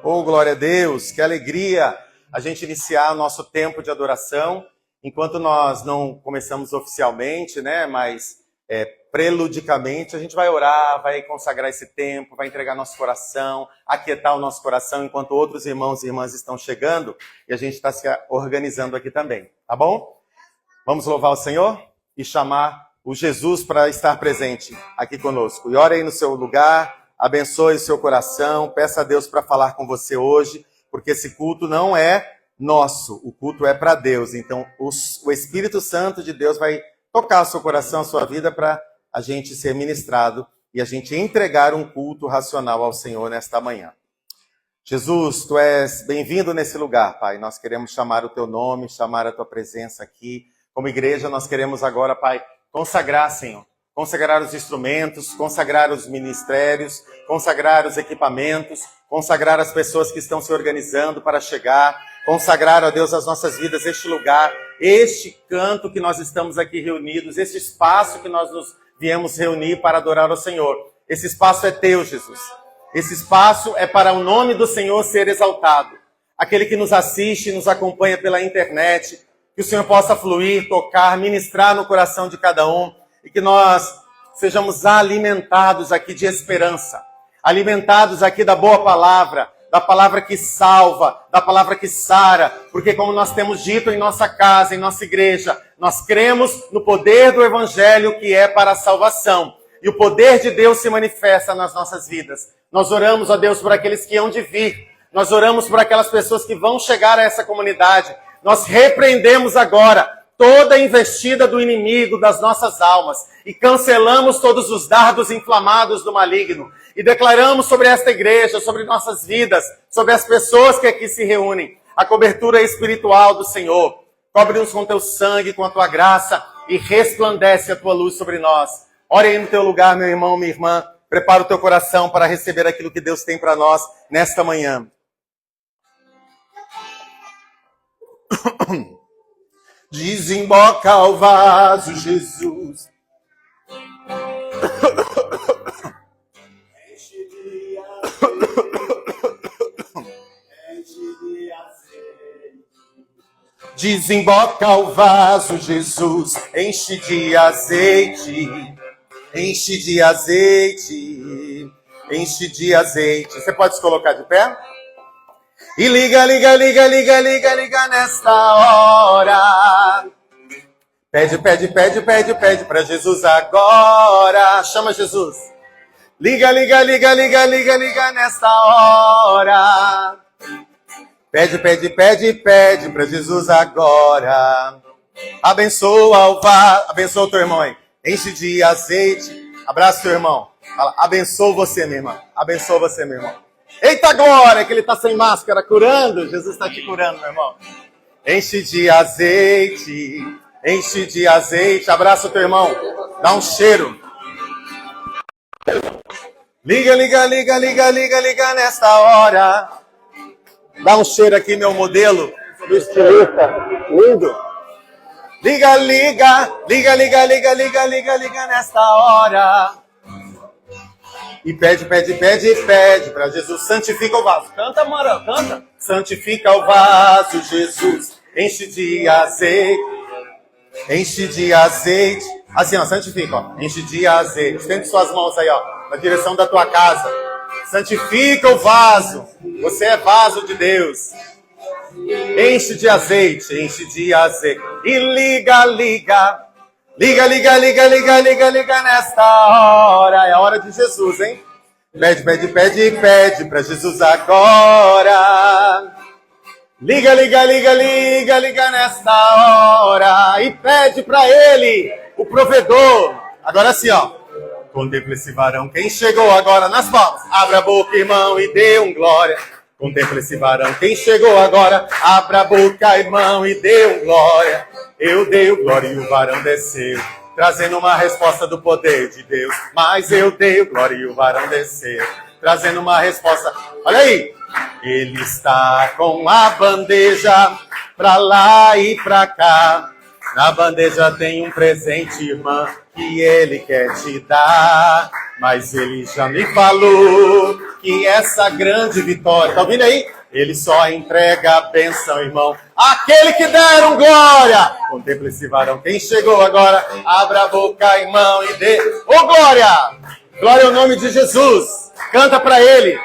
Oh, glória a Deus, que alegria a gente iniciar o nosso tempo de adoração. Enquanto nós não começamos oficialmente, né, mas preludicamente, a gente vai orar, vai consagrar esse tempo, vai entregar nosso coração, aquietar o nosso coração, enquanto outros irmãos e irmãs estão chegando, e a gente está se organizando aqui também, tá bom? Vamos louvar o Senhor e chamar o Jesus para estar presente aqui conosco. E ore aí no seu lugar, abençoe o seu coração, peça a Deus para falar com você hoje, porque esse culto não é nosso, o culto é para Deus. Então, o Espírito Santo de Deus vai tocar o seu coração, a sua vida, para a gente ser ministrado e a gente entregar um culto racional ao Senhor nesta manhã. Jesus, Tu és bem-vindo nesse lugar, Pai. Nós queremos chamar o Teu nome, chamar a Tua presença aqui. Como igreja, nós queremos agora, Pai, consagrar, Senhor. Consagrar os instrumentos, consagrar os ministérios, consagrar os equipamentos, consagrar as pessoas que estão se organizando para chegar, consagrar, ó Deus, as nossas vidas, este lugar, este canto que nós estamos aqui reunidos, este espaço que nós nos viemos reunir para adorar ao Senhor. Esse espaço é Teu, Jesus. Esse espaço é para o nome do Senhor ser exaltado. Aquele que nos assiste, nos acompanha pela internet, que o Senhor possa fluir, tocar, ministrar no coração de cada um, e que nós sejamos alimentados aqui de esperança, alimentados aqui da boa palavra, da palavra que salva, da palavra que sara, porque como nós temos dito em nossa casa, em nossa igreja, nós cremos no poder do Evangelho que é para a salvação, e o poder de Deus se manifesta nas nossas vidas. Nós oramos, ó Deus, por aqueles que hão de vir, nós oramos por aquelas pessoas que vão chegar a essa comunidade, nós repreendemos agora toda a investida do inimigo das nossas almas e cancelamos todos os dardos inflamados do maligno e declaramos sobre esta igreja, sobre nossas vidas, sobre as pessoas que aqui se reúnem, a cobertura espiritual do Senhor. Cobre-nos com Teu sangue, com a Tua graça e resplandece a Tua luz sobre nós. Ore aí no teu lugar, meu irmão, minha irmã. Prepara o teu coração para receber aquilo que Deus tem para nós nesta manhã. Desemboca o vaso, Jesus. Desemboca o vaso, Jesus. Enche de azeite. Enche de azeite. Enche de azeite. Você pode se colocar de pé? E liga nesta hora. Pede para Jesus agora. Chama Jesus. Liga nesta hora. Pede para Jesus agora. Abençoa o teu irmão aí. Enche de azeite. Abraça o teu irmão. Fala, abençoa você, minha irmã. Abençoa você, meu irmão. Eita glória, que ele está sem máscara, curando. Jesus está te curando, meu irmão. Enche de azeite. Enche de azeite. Abraça o teu irmão. Dá um cheiro. Liga nesta hora. Dá um cheiro aqui, meu modelo. Do estilista. Lindo. Liga nesta hora. E pede para Jesus. Santifica o vaso. Canta, Mara, canta. Santifica o vaso, Jesus. Enche de azeite. Assim, ó, santifica, ó. Enche de azeite. Estende suas mãos aí, ó, na direção da tua casa. Santifica o vaso. Você é vaso de Deus. Enche de azeite. E liga nesta hora. É a hora de Jesus, hein? Pede para Jesus agora. Liga nesta hora. E pede para Ele, o provedor. Agora sim, ó. Contemple esse varão. Quem chegou agora nas palmas? Abra a boca, irmão, e dê um glória. Contemple esse varão. Quem chegou agora? Abra a boca, irmão, e dê um glória. Eu dei o glória e o varão desceu, trazendo uma resposta do poder de Deus. Mas eu dei o glória e o varão desceu, trazendo uma resposta. Olha aí. Ele está com a bandeja pra lá e pra cá. Na bandeja tem um presente, irmã, que ele quer te dar. Mas ele já me falou que que essa grande vitória. Tá ouvindo aí? Ele só entrega a bênção, irmão. Aquele que deram glória. Contemple esse varão. Quem chegou agora, abra a boca, irmão, e dê. Ô, glória! Glória ao nome de Jesus. Canta para ele.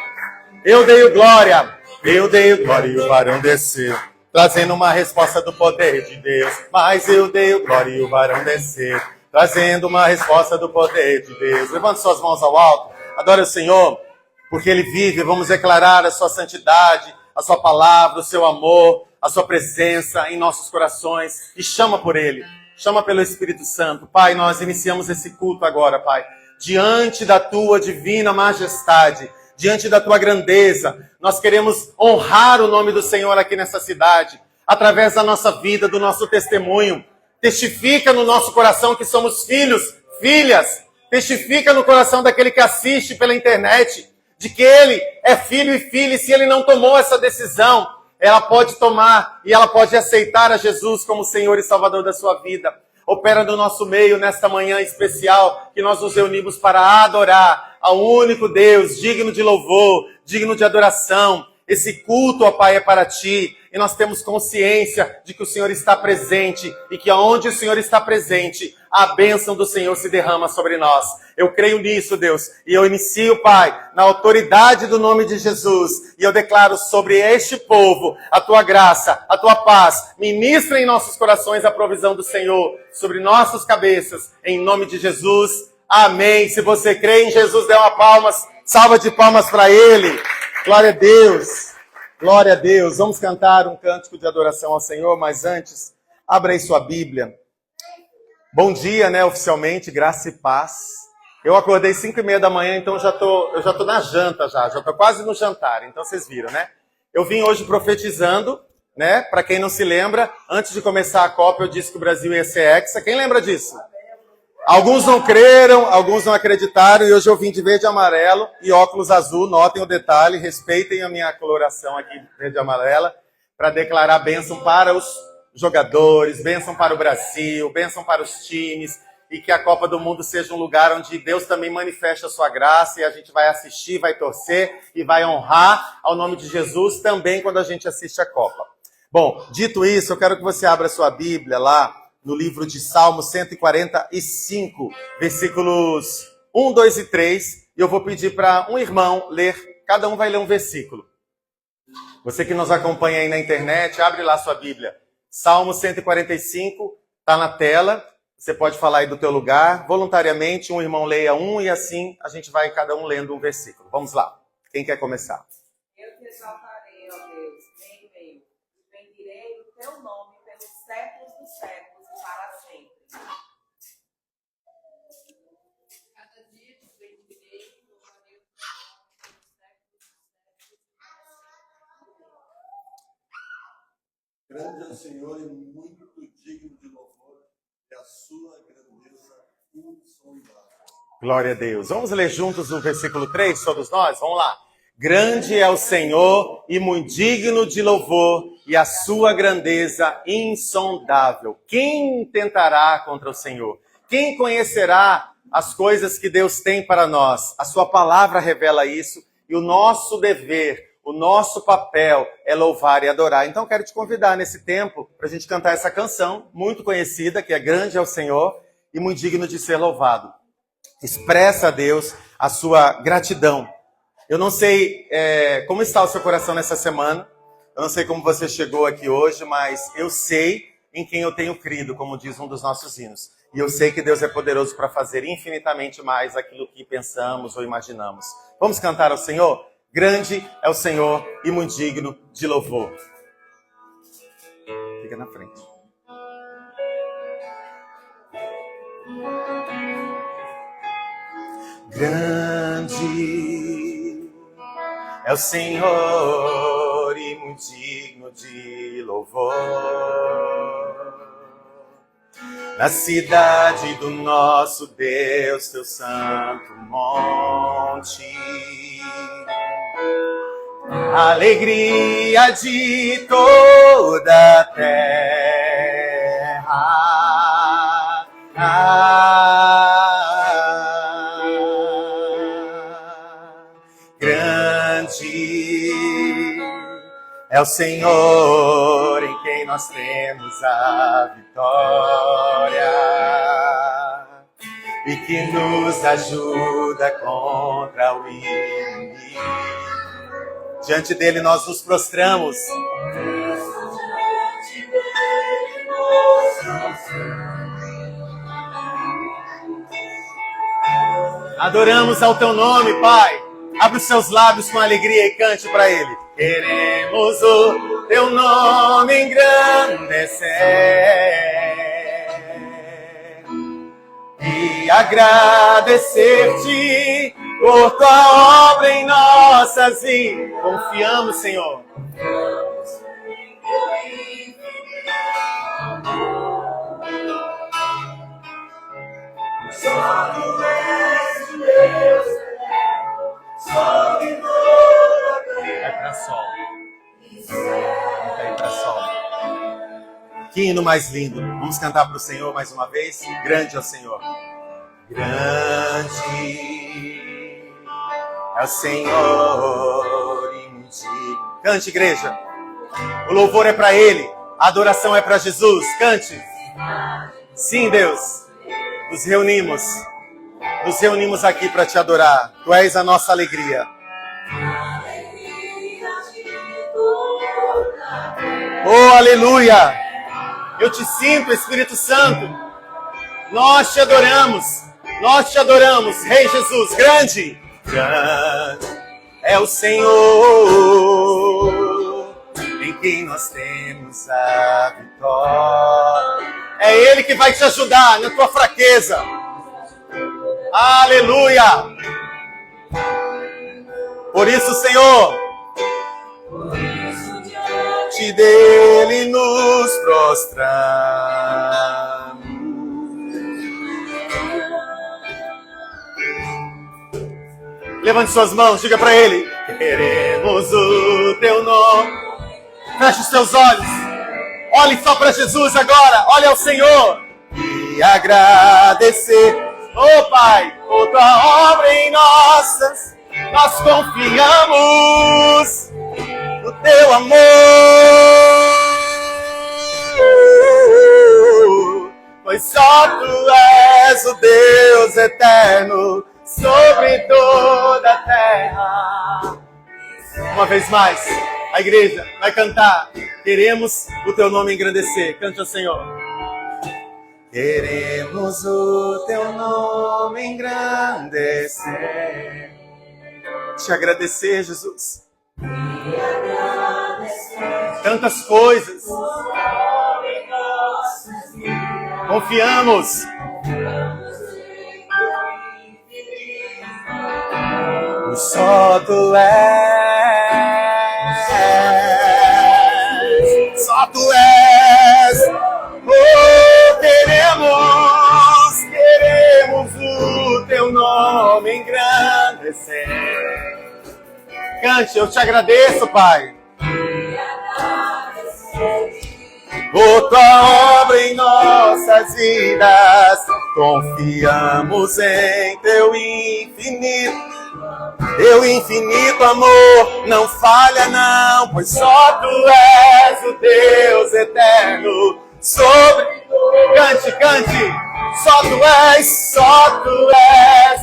Eu dei o glória. Eu dei o glória e o varão desceu. Trazendo uma resposta do poder de Deus. Mas eu dei o glória e o varão desceu. Trazendo uma resposta do poder de Deus. Levante suas mãos ao alto. Adore o Senhor. Porque Ele vive, vamos declarar a sua santidade, a sua palavra, o seu amor, a sua presença em nossos corações. E chama por Ele, chama pelo Espírito Santo. Pai, nós iniciamos esse culto agora, Pai, diante da tua divina majestade, diante da tua grandeza. Nós queremos honrar o nome do Senhor aqui nessa cidade, através da nossa vida, do nosso testemunho. Testifica no nosso coração que somos filhos, filhas. Testifica no coração daquele que assiste pela internet, de que ele é filho e filha, e se ele não tomou essa decisão, ela pode tomar e ela pode aceitar a Jesus como Senhor e Salvador da sua vida. Opera no nosso meio, nesta manhã especial, que nós nos reunimos para adorar ao único Deus, digno de louvor, digno de adoração. Esse culto, ó Pai, é para Ti, e nós temos consciência de que o Senhor está presente, e que aonde o Senhor está presente, a bênção do Senhor se derrama sobre nós. Eu creio nisso, Deus, e eu inicio, Pai, na autoridade do nome de Jesus, e eu declaro sobre este povo a Tua graça, a Tua paz. Ministra em nossos corações a provisão do Senhor, sobre nossas cabeças, em nome de Jesus. Amém. Se você crê em Jesus, dê uma salva de palmas para Ele. Glória a Deus. Glória a Deus. Vamos cantar um cântico de adoração ao Senhor, mas antes, abra aí sua Bíblia. Bom dia, né, oficialmente, graça e paz. Eu acordei 5:30 da manhã, então eu já tô na janta já tô quase no jantar, então vocês viram, né? Eu vim hoje profetizando, né? Para quem não se lembra, antes de começar a Copa eu disse que o Brasil ia ser hexa. Quem lembra disso? Alguns não creram, alguns não acreditaram, e hoje eu vim de verde e amarelo e óculos azul. Notem o detalhe, respeitem a minha coloração aqui verde e amarela, para declarar bênção para os jogadores, bênção para o Brasil, bênção para os times, e que a Copa do Mundo seja um lugar onde Deus também manifeste a sua graça, e a gente vai assistir, vai torcer e vai honrar ao nome de Jesus também quando a gente assiste a Copa. Bom, dito isso, eu quero que você abra a sua Bíblia lá, no livro de Salmo 145, versículos 1, 2 e 3. E eu vou pedir para um irmão ler, cada um vai ler um versículo. Você que nos acompanha aí na internet, abre lá sua Bíblia. Salmo 145, está na tela. Você pode falar aí do teu lugar. Voluntariamente, um irmão leia um e assim a gente vai cada um lendo um versículo. Vamos lá. Quem quer começar? Eu te exaltarei, ó Deus, bem meu, e bendirei o teu nome pelos séculos dos séculos. Para sempre. Cada dia te bendirei, louvarei o teu nome pelos séculos. Grande é o Senhor e muito digno de louvor, e a sua grandeza insondável. Glória a Deus. Vamos ler juntos o versículo 3, todos nós? Vamos lá. Grande é o Senhor e muito digno de louvor, e a sua grandeza insondável. Quem tentará contra o Senhor? Quem conhecerá as coisas que Deus tem para nós? A sua palavra revela isso, e o nosso dever, o nosso papel é louvar e adorar. Então quero te convidar nesse tempo para a gente cantar essa canção muito conhecida, que é Grande é o Senhor e muito digno de ser louvado. Expressa a Deus a sua gratidão. Eu não sei como está o seu coração nessa semana. Eu não sei como você chegou aqui hoje, mas eu sei em quem eu tenho crido, como diz um dos nossos hinos. E eu sei que Deus é poderoso para fazer infinitamente mais aquilo que pensamos ou imaginamos. Vamos cantar ao Senhor? Grande é o Senhor e muito digno de louvor. Fica na frente. Grande é o Senhor e muito digno de louvor. Na cidade do nosso Deus, teu santo monte, alegria de toda a terra. grande é o Senhor em quem nós temos a vitória e que nos ajuda contra o inimigo. Diante dele nós nos prostramos. Adoramos ao teu nome, Pai. Abre os seus lábios com alegria e cante para ele. Queremos o teu nome engrandecer e agradecer-te por tua obra em nossas vidas. Confiamos, Senhor. Só tu és Deus, sobre toda a terra. Vai pra sol. Vai pra sol. Que hino mais lindo. Vamos cantar para o Senhor mais uma vez. Grande é o Senhor. Grande é o Senhor e me diga. Cante, igreja. O louvor é para Ele. A adoração é para Jesus. Cante. Sim, Deus. Nos reunimos aqui para te adorar. Tu és a nossa alegria. Oh, aleluia! Eu te sinto, Espírito Santo. Nós te adoramos, Rei Jesus. Grande é o Senhor em quem nós temos a vitória. É Ele que vai te ajudar na tua fraqueza. Aleluia! Por isso, Senhor, diante dele nos prostramos. Levante suas mãos, diga para ele. Queremos o teu nome. Feche os seus olhos. Olhe só para Jesus agora. Olhe ao Senhor. E agradecer, oh Pai, por tua obra em nossas. Nós confiamos no teu amor. Pois só tu és o Deus eterno sobre toda a terra. Uma vez mais, a igreja vai cantar. Queremos o teu nome engrandecer. Cante ao Senhor. Queremos o teu nome engrandecer. Te agradecer, Jesus. Tantas coisas. Confiamos. Só tu és, só tu és. Oh, queremos o teu nome engrandecer. Cante, eu te agradeço, Pai, por tua obra em nossas vidas. Confiamos em teu infinito amor, não falha não, pois só tu és o Deus eterno sobre... Cante, só tu és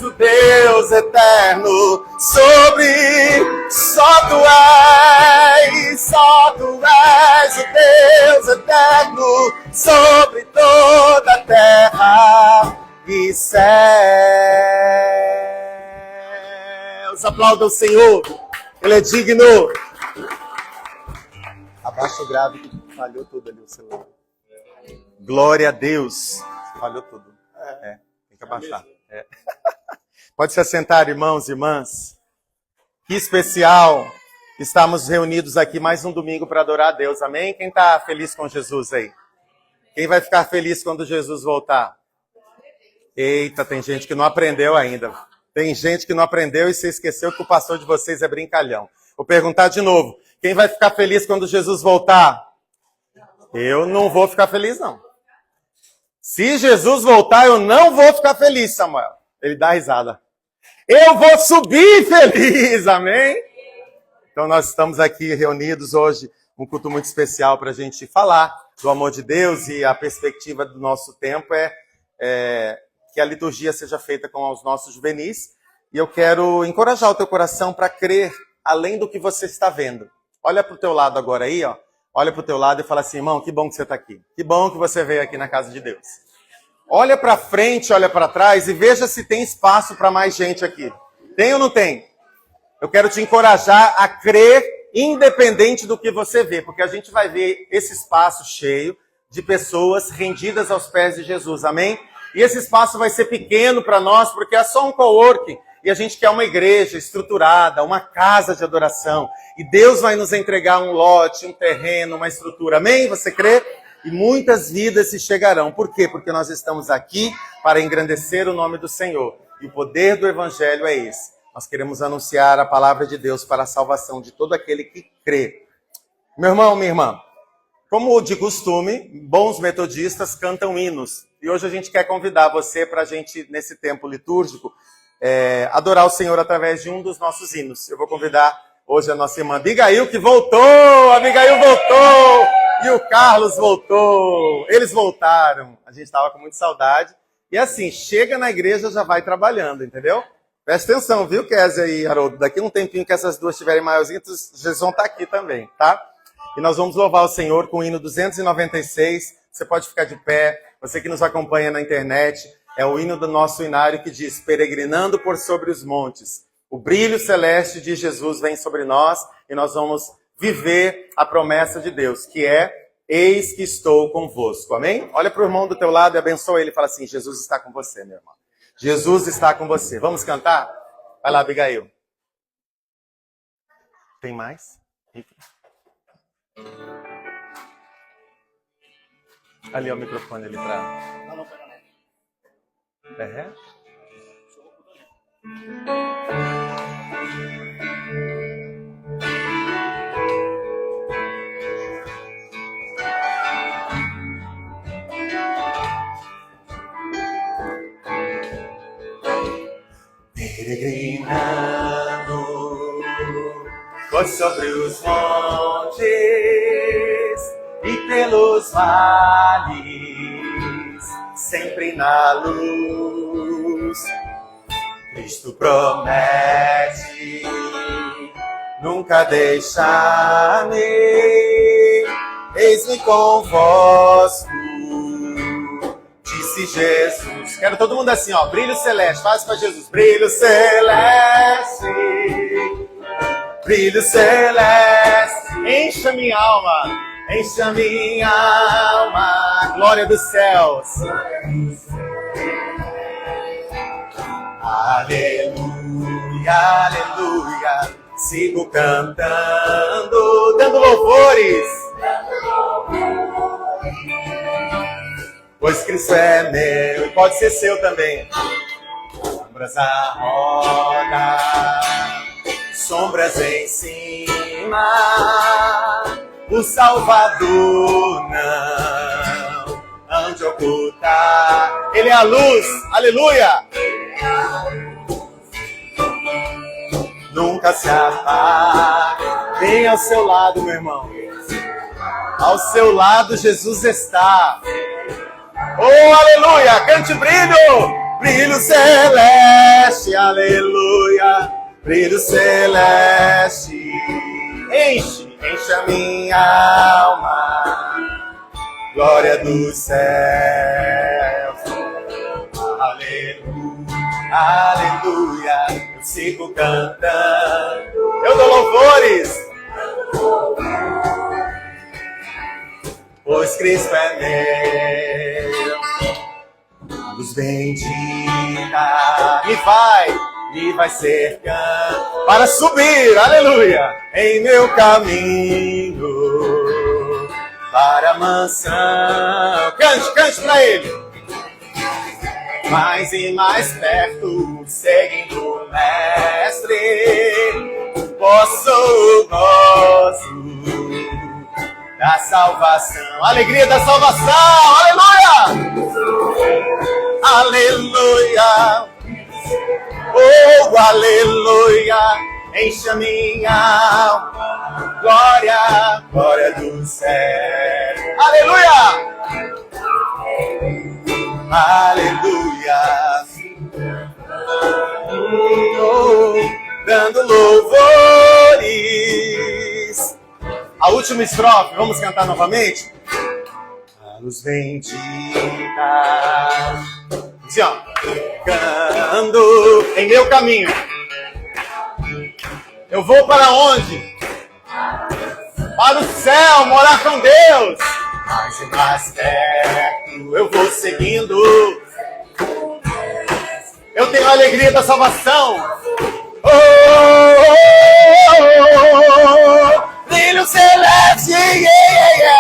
o Deus eterno sobre... Só tu és o Deus eterno sobre toda a terra e céus. Aplauda o Senhor, Ele é digno. Abaixa o grave que falhou tudo ali o celular. Glória a Deus. Falhou tudo. Tem que abaixar. Pode se assentar, irmãos e irmãs. Que especial. Estamos reunidos aqui mais um domingo para adorar a Deus. Amém? Quem está feliz com Jesus aí? Quem vai ficar feliz quando Jesus voltar? Eita, tem gente que não aprendeu ainda. Tem gente que não aprendeu e se esqueceu que o pastor de vocês é brincalhão. Vou perguntar de novo. Quem vai ficar feliz quando Jesus voltar? Eu não vou ficar feliz, não. Se Jesus voltar, eu não vou ficar feliz, Samuel. Ele dá risada. Eu vou subir feliz, amém? Então nós estamos aqui reunidos hoje, um culto muito especial para a gente falar do amor de Deus, e a perspectiva do nosso tempo é que a liturgia seja feita com os nossos juvenis, e eu quero encorajar o teu coração para crer além do que você está vendo. Olha para o teu lado agora aí, ó. Olha para o teu lado e fala assim: irmão, que bom que você está aqui. Que bom que você veio aqui na casa de Deus. Olha para frente, olha para trás e veja se tem espaço para mais gente aqui. Tem ou não tem? Eu quero te encorajar a crer independente do que você vê, porque a gente vai ver esse espaço cheio de pessoas rendidas aos pés de Jesus, amém? E esse espaço vai ser pequeno para nós, porque é só um coworking, e a gente quer uma igreja estruturada, uma casa de adoração, e Deus vai nos entregar um lote, um terreno, uma estrutura, amém? Você crê? E muitas vidas se chegarão. Por quê? Porque nós estamos aqui para engrandecer o nome do Senhor, e o poder do Evangelho é esse. Nós queremos anunciar a palavra de Deus para a salvação de todo aquele que crê. Meu irmão, minha irmã, como de costume, bons metodistas cantam hinos. E hoje a gente quer convidar você para a gente, nesse tempo litúrgico, adorar o Senhor através de um dos nossos hinos. Eu vou convidar hoje a nossa irmã Abigail, que voltou! A Abigail voltou! E o Carlos voltou! Eles voltaram. A gente estava com muita saudade. E assim, chega na igreja, já vai trabalhando, entendeu? Presta atenção, viu, Kézia e Haroldo? Daqui a um tempinho que essas duas estiverem maiorzinhas, vocês vão estar aqui também, tá? E nós vamos louvar o Senhor com o hino 296. Você pode ficar de pé. Você que nos acompanha na internet, é o hino do nosso inário que diz: peregrinando por sobre os montes, o brilho celeste de Jesus vem sobre nós, e nós vamos viver a promessa de Deus, que é: eis que estou convosco, amém? Olha para o irmão do teu lado e abençoa ele e fala assim: Jesus está com você, meu irmão. Jesus está com você. Vamos cantar? Vai lá, Abigail. Tem mais? Ali, ó, o microfone ali pra... É? Peregrinando por sobre os montes e pelos vales, sempre na luz. Cristo promete nunca deixar-me, eis-me convosco, disse Jesus. Quero todo mundo assim, ó, brilho celeste, faz para Jesus. Brilho celeste, brilho celeste, encha minha alma, encha minha alma, glória dos céus. Aleluia, aleluia, sigo cantando, dando louvores, pois Cristo é meu e pode ser seu também. Sombras à roda, sombras em cima, o Salvador não hão de ocultar. Ele é a luz, aleluia! Nunca se apaga. Vem ao seu lado, meu irmão. Ao seu lado Jesus está. Oh, aleluia! Cante brilho! Brilho celeste, aleluia! Brilho celeste, enche a minha alma, glória dos céus. Aleluia, aleluia, eu sigo cantando, eu dou louvores, pois Cristo é meu. Luz bendita me vai cercando para subir, aleluia, em meu caminho para a mansão. Cante para ele. Mais e mais perto, seguindo o mestre, posso o gozo da salvação, alegria da salvação, aleluia, aleluia, Oh, aleluia, enche a minha alma, glória, glória do céu. Aleluia! Aleluia! Dando louvores. A última estrofe, vamos cantar novamente? A luz bendita. Assim, ó. Ando em meu caminho. Eu vou para onde? Para o céu, morar com Deus. Mais e mais perto eu vou seguindo. Eu tenho a alegria da salvação. Oh, oh, oh, oh, brilho celeste, yeah, yeah.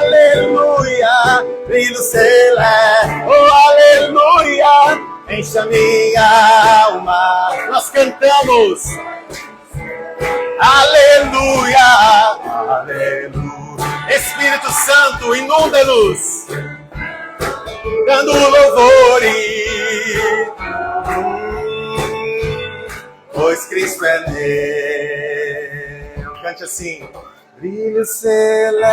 Aleluia, brilho celeste, oh, aleluia, enche a minha alma. Nós cantamos, aleluia, aleluia. Espírito Santo, inunda-nos, dando louvores. Pois Cristo é meu. Cante assim. Brilho celeste,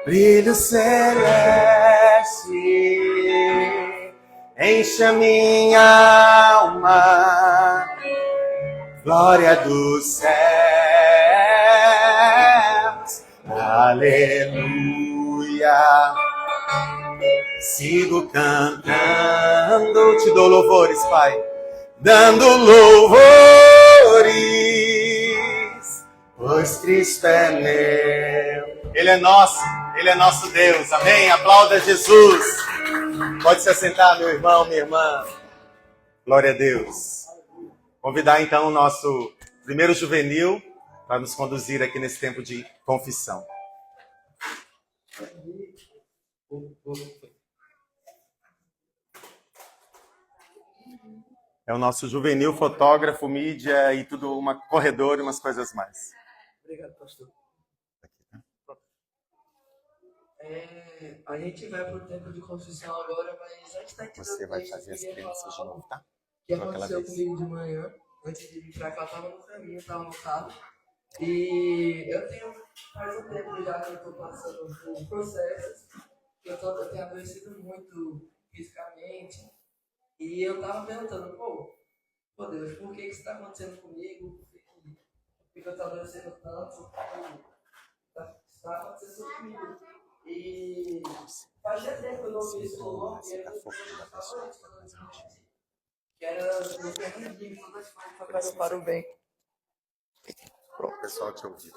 brilho celeste, enche a minha alma, glória dos céus, aleluia. Sigo cantando, te dou louvores, Pai, dando louvores, pois Cristo é meu. Ele é nosso Deus, amém? Aplauda Jesus. Pode se assentar, meu irmão, minha irmã. Glória a Deus. Convidar então o nosso primeiro juvenil para nos conduzir aqui nesse tempo de confissão. É o nosso juvenil fotógrafo, mídia e tudo, uma corredor e umas coisas mais. Obrigado, pastor. A gente vai pro tempo de confissão agora, mas antes da gente... Você vai fazer as crianças de novo, tá? O que aconteceu comigo de manhã, antes de vir pra cá, eu tava no caminho, tava no carro. E faz um tempo já que eu tô passando por processos, que eu tenho adoecido muito fisicamente. E eu tava perguntando, pô Deus, por que isso tá acontecendo comigo? Por que eu tô adoecendo tanto? O que está acontecendo comigo? E fazia tempo que eu não ouvi esse louvor, que era no Fernandinho, todas as coisas cooperam para o bem. Pronto, pessoal, te ouviu.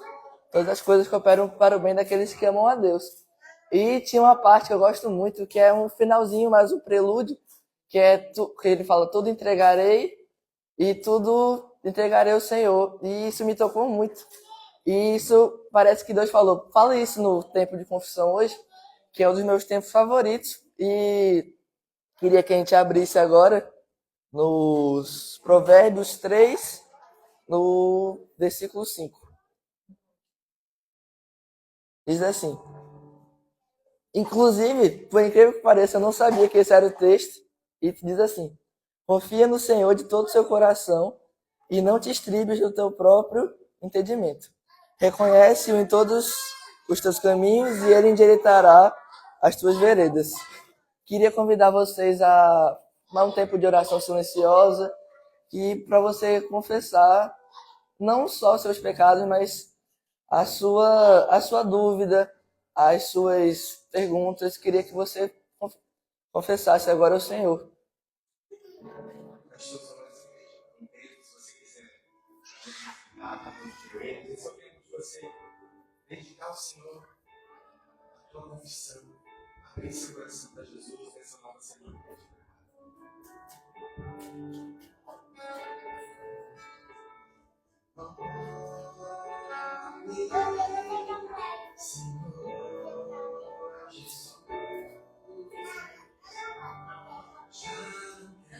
Todas as coisas cooperam para o bem daqueles que amam a Deus. E tinha uma parte que eu gosto muito, que é um finalzinho, mais um prelúdio, que ele fala, tudo entregarei e tudo entregarei ao Senhor. E isso me tocou muito. E isso parece que Deus falou, fala isso no tempo de confissão hoje, que é um dos meus tempos favoritos. E queria que a gente abrisse agora nos Provérbios 3, no versículo 5. Diz assim. Inclusive, por incrível que pareça, eu não sabia que esse era o texto. E diz assim: confia no Senhor de todo o seu coração e não te estribes no teu próprio entendimento. Reconhece-o em todos os teus caminhos e ele endireitará as tuas veredas. Queria convidar vocês a um tempo de oração silenciosa e para você confessar não só os seus pecados, mas a sua dúvida, as suas perguntas. Queria que você confessasse agora ao Senhor. Se você quiser esse é o tempo de você dedicar ao Senhor a tua confissão, abrir seu coração para Jesus nessa nova semana. Senhor Jesus, já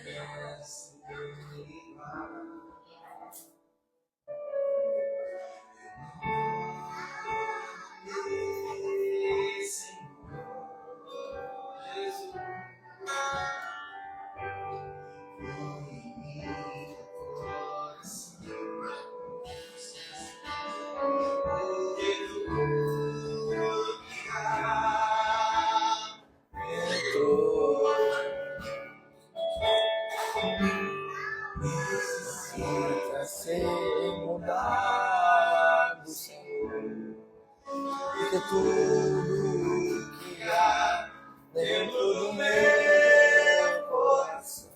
merece Senhor Jesus. Para ser mudado, Senhor. Porque tudo que há dentro do meu coração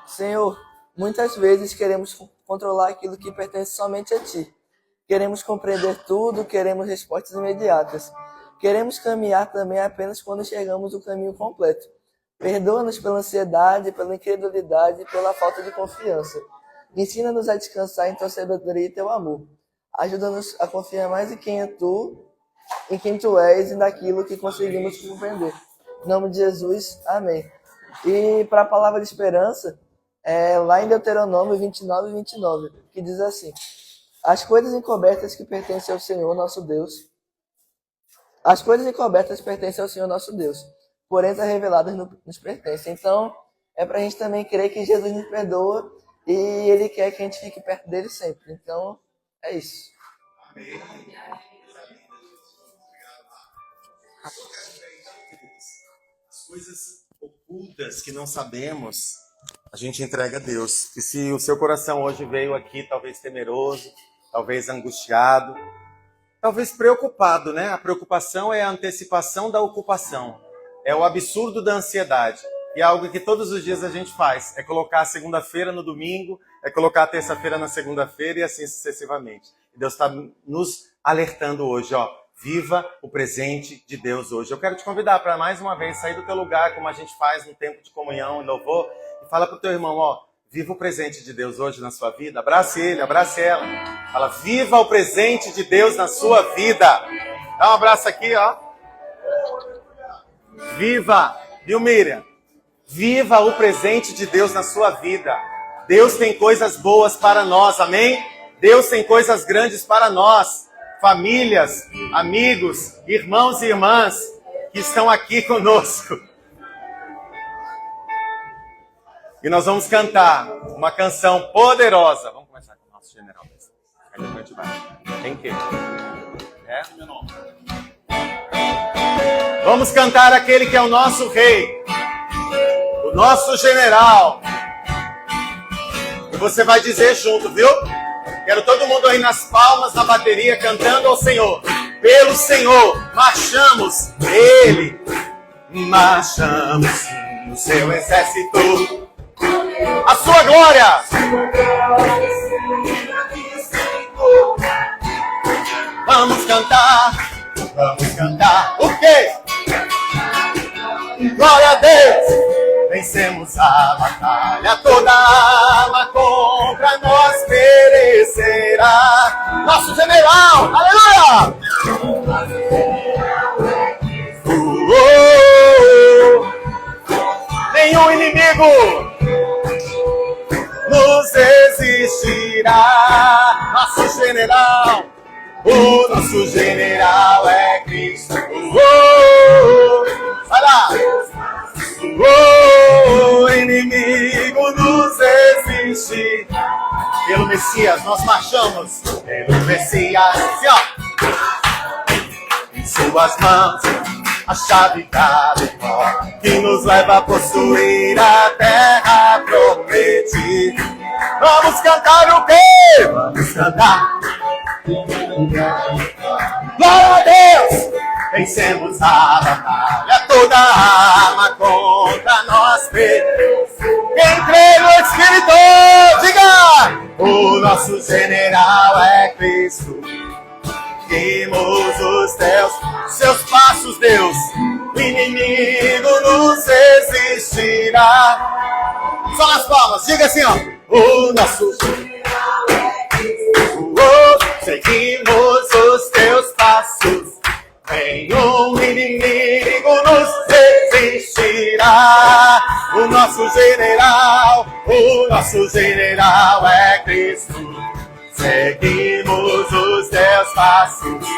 Senhor, muitas vezes queremos controlar aquilo que pertence somente a Ti. Queremos compreender tudo, queremos respostas imediatas. Queremos caminhar também apenas quando enxergamos o caminho completo. Perdoa-nos pela ansiedade, pela incredulidade e pela falta de confiança. Ensina-nos a descansar em Tua sabedoria e Teu amor. Ajuda-nos a confiar mais em quem é Tu, em quem Tu és e naquilo que conseguimos compreender. Em nome de Jesus, amém. E para a palavra de esperança, lá em Deuteronômio 29:29, que diz assim: as coisas encobertas que pertencem ao Senhor nosso Deus, as coisas encobertas pertencem ao Senhor nosso Deus, porém as reveladas nos pertencem. Então, é para a gente também crer que Jesus nos perdoa e Ele quer que a gente fique perto dele sempre. Então, é isso. Amém. As coisas ocultas que não sabemos, a gente entrega a Deus. E se o seu coração hoje veio aqui talvez temeroso, talvez angustiado, talvez preocupado, né? A preocupação é a antecipação da ocupação. É o absurdo da ansiedade. E é algo que todos os dias a gente faz. É colocar a segunda-feira no domingo, é colocar a terça-feira na segunda-feira e assim sucessivamente. E Deus está nos alertando hoje, ó. Viva o presente de Deus hoje. Eu quero te convidar para mais uma vez sair do teu lugar, como a gente faz no tempo de comunhão e louvor, e fala para o teu irmão, ó, viva o presente de Deus hoje na sua vida. Abrace ele, abrace ela. Fala, viva o presente de Deus na sua vida. Dá um abraço aqui, ó. Viva, viu, Miriam? Viva o presente de Deus na sua vida. Deus tem coisas boas para nós, amém? Deus tem coisas grandes para nós. Famílias, amigos, irmãos e irmãs que estão aqui conosco. E nós vamos cantar uma canção poderosa. Vamos começar com o nosso general. Aí depois a gente vai. Tem que? Meu nome. Vamos cantar aquele que é o nosso rei, o nosso general. E você vai dizer junto, viu? Quero todo mundo aí nas palmas, na bateria, cantando ao Senhor. Pelo Senhor, marchamos. Ele, marchamos no seu exército. A sua glória. Vamos cantar. Vamos cantar. O quê? Glória a Deus. Vencemos a batalha, toda arma contra nós perecerá. Nosso general, aleluia! Nenhum inimigo nos resistirá. Nosso general, o nosso general é Cristo. Vai lá! O inimigo nos resiste. Pelo Messias nós marchamos. Pelo Messias, assim, ó. Em suas mãos a chave da vitória que nos leva a possuir a terra prometida. Vamos cantar o quê? Vamos cantar. Glória a Deus! Vencemos a batalha, toda arma contra nós. Quem crê no Espírito, diga! O nosso general é Cristo. Seguimos os seus passos, Deus. O inimigo nos resistirá. Só nas palmas, diga assim, ó. O nosso general é Cristo. Seguimos os teus passos. Nenhum inimigo nos resistirá. O nosso general é Cristo. Seguimos os teus passos.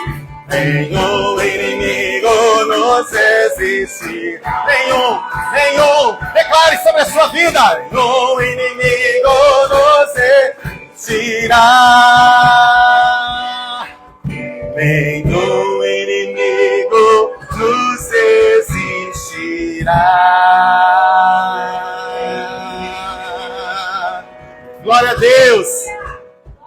Nenhum inimigo nos resistirá. Nenhum, declare sobre a sua vida. Nenhum inimigo nos resistirá. Nenhum inimigo nos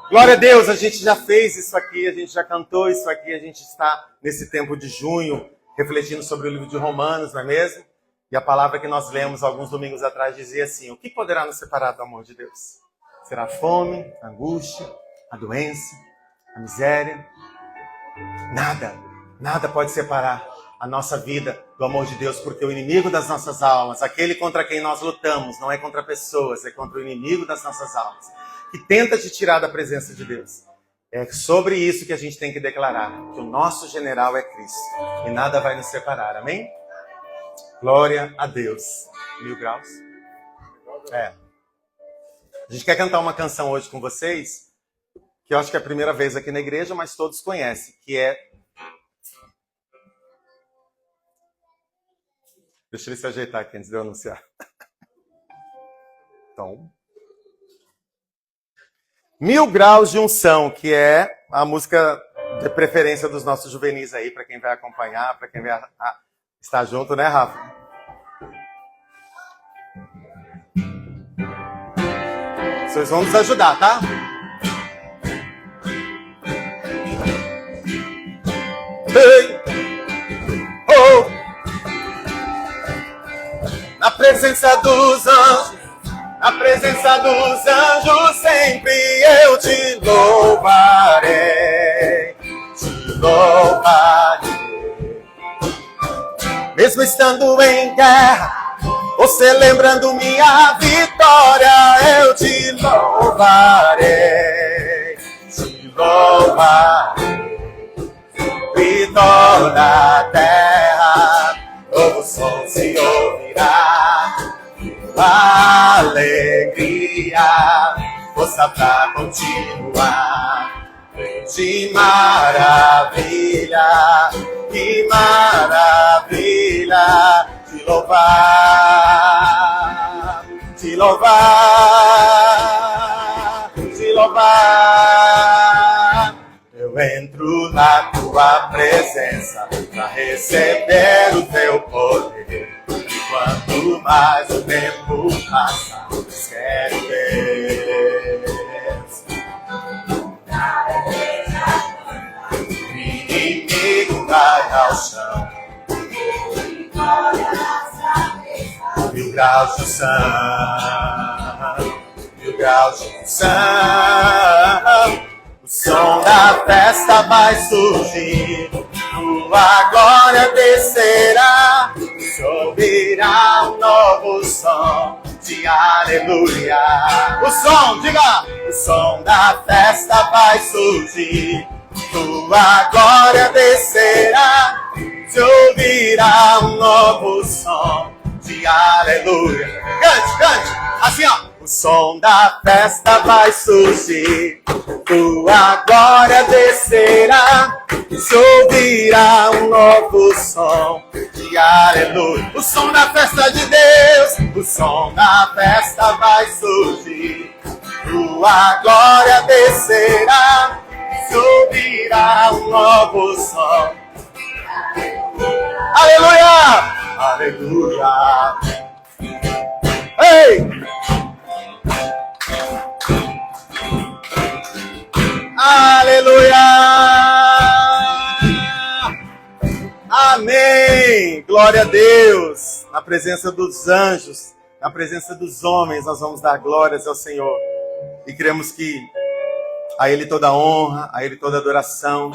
Glória a Deus, a gente já fez isso aqui, a gente já cantou isso aqui, a gente está nesse tempo de junho refletindo sobre o livro de Romanos, não é mesmo? E a palavra que nós lemos alguns domingos atrás dizia assim: o que poderá nos separar do amor de Deus? Será a fome, a angústia, a doença, a miséria? Nada pode separar a nossa vida do amor de Deus, porque o inimigo das nossas almas, aquele contra quem nós lutamos, não é contra pessoas, é contra o inimigo das nossas almas, que tenta te tirar da presença de Deus. É sobre isso que a gente tem que declarar, que o nosso general é Cristo, e nada vai nos separar, amém? Glória a Deus. 1000 graus? A gente quer cantar uma canção hoje com vocês, que eu acho que é a primeira vez aqui na igreja, mas todos conhecem, que é... Deixa ele se ajeitar aqui antes de eu anunciar. Então... 1000 graus de unção, que é a música de preferência dos nossos juvenis aí, para quem vai acompanhar, para quem vai estar junto, né, Rafa? Vocês vão nos ajudar, tá? Ei! Oh! Na presença dos anjos, na presença dos anjos, sempre eu te louvarei, te louvarei. Mesmo estando em guerra, ou celebrando minha vitória, eu te louvarei, te louvarei. E toda a terra, novo som se ouvirá. Alegria, força pra continuar. Que maravilha, te louvar, te louvar, te louvar. Eu entro na tua presença pra receber o teu poder. Quanto mais o tempo passa, mais quero ver. O inimigo cai ao chão. 1000 graus de unção, 1000 graus de unção. O som da festa vai surgir, tua glória descerá. Se ouvirá um novo som de aleluia. O som, diga! O som da festa vai surgir, tua glória descerá. Se ouvirá um novo som de aleluia. Cante, cante! Assim, ó! O som da festa vai surgir, tua glória descerá. Se ouvirá um novo som de aleluia. O som da festa de Deus, o som da festa vai surgir, tua glória descerá. Se ouvirá um novo som. Aleluia! Aleluia! Ei! Aleluia! Amém! Glória a Deus! Na presença dos anjos, na presença dos homens, nós vamos dar glórias ao Senhor. E cremos que a Ele toda honra, a Ele toda adoração.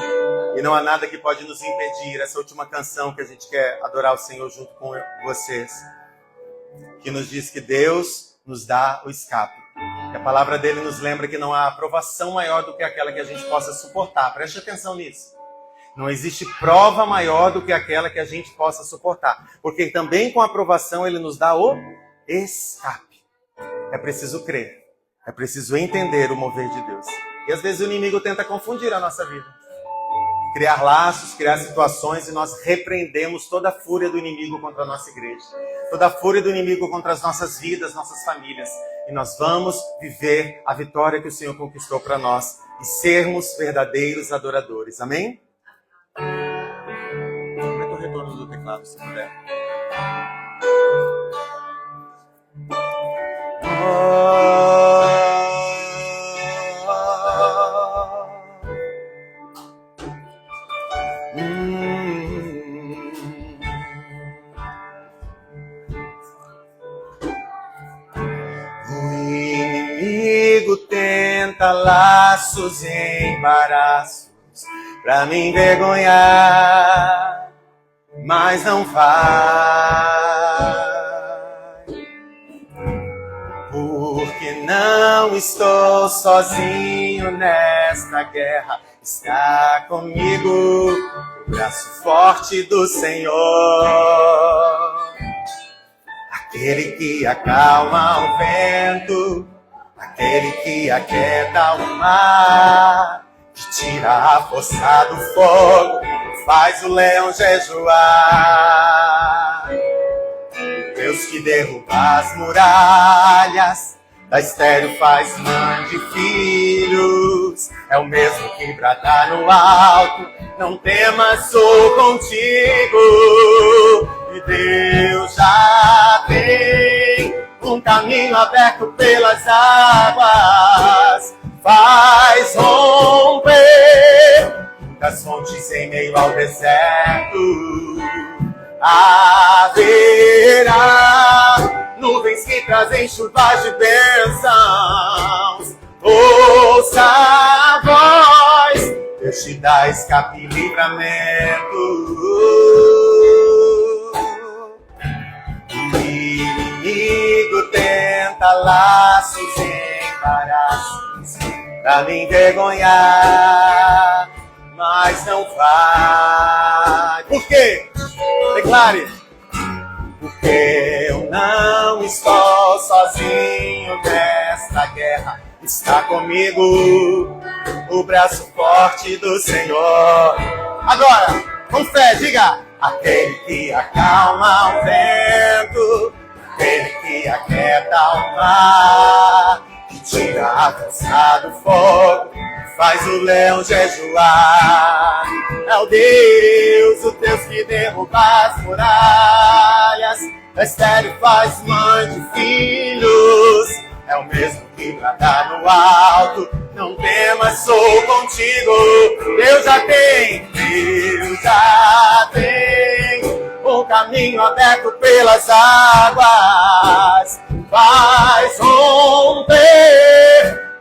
E não há nada que pode nos impedir. Essa última canção que a gente quer adorar o Senhor junto com vocês, que nos diz que Deus nos dá o escape. E a palavra dele nos lembra que não há aprovação maior do que aquela que a gente possa suportar. Preste atenção nisso. Não existe prova maior do que aquela que a gente possa suportar. Porque também com a aprovação ele nos dá o escape. É preciso crer. É preciso entender o mover de Deus. E às vezes o inimigo tenta confundir a nossa vida. Criar laços, criar situações, e nós repreendemos toda a fúria do inimigo contra a nossa igreja. Toda a fúria do inimigo contra as nossas vidas, nossas famílias. E nós vamos viver a vitória que o Senhor conquistou para nós e sermos verdadeiros adoradores. Amém? Aumenta o retorno do teclado, se puder. tenta laços e embaraços pra me envergonhar, mas não vai. Porque não estou sozinho nesta guerra, está comigo o braço forte do Senhor. Aquele que acalma o vento, aquele que aquieta o mar, que tira a força do fogo, faz o leão jejuar. Deus que derruba as muralhas, da estéril faz mãe de filhos, é o mesmo que brada no alto, não temas, sou contigo. E Deus já tem um caminho aberto pelas águas, faz romper muitas fontes em meio ao deserto. Haverá nuvens que trazem chuvas de bênçãos. Ouça a voz, Deus te dá escape e livramento. O inimigo tenta laços e embaraços pra me envergonhar, mas não vai. Por quê? Declare. Porque eu não estou sozinho nesta guerra, está comigo o braço forte do Senhor. Agora, com fé, diga: aquele que acalma o vento, aquele que aquieta o mar, que tira a força do fogo, faz o leão jejuar. É o Deus que derruba as muralhas, da estéril faz mãe de filhos, é o mesmo que brada no alto, não temas, sou contigo. Deus já tem um caminho aberto pelas águas, faz romper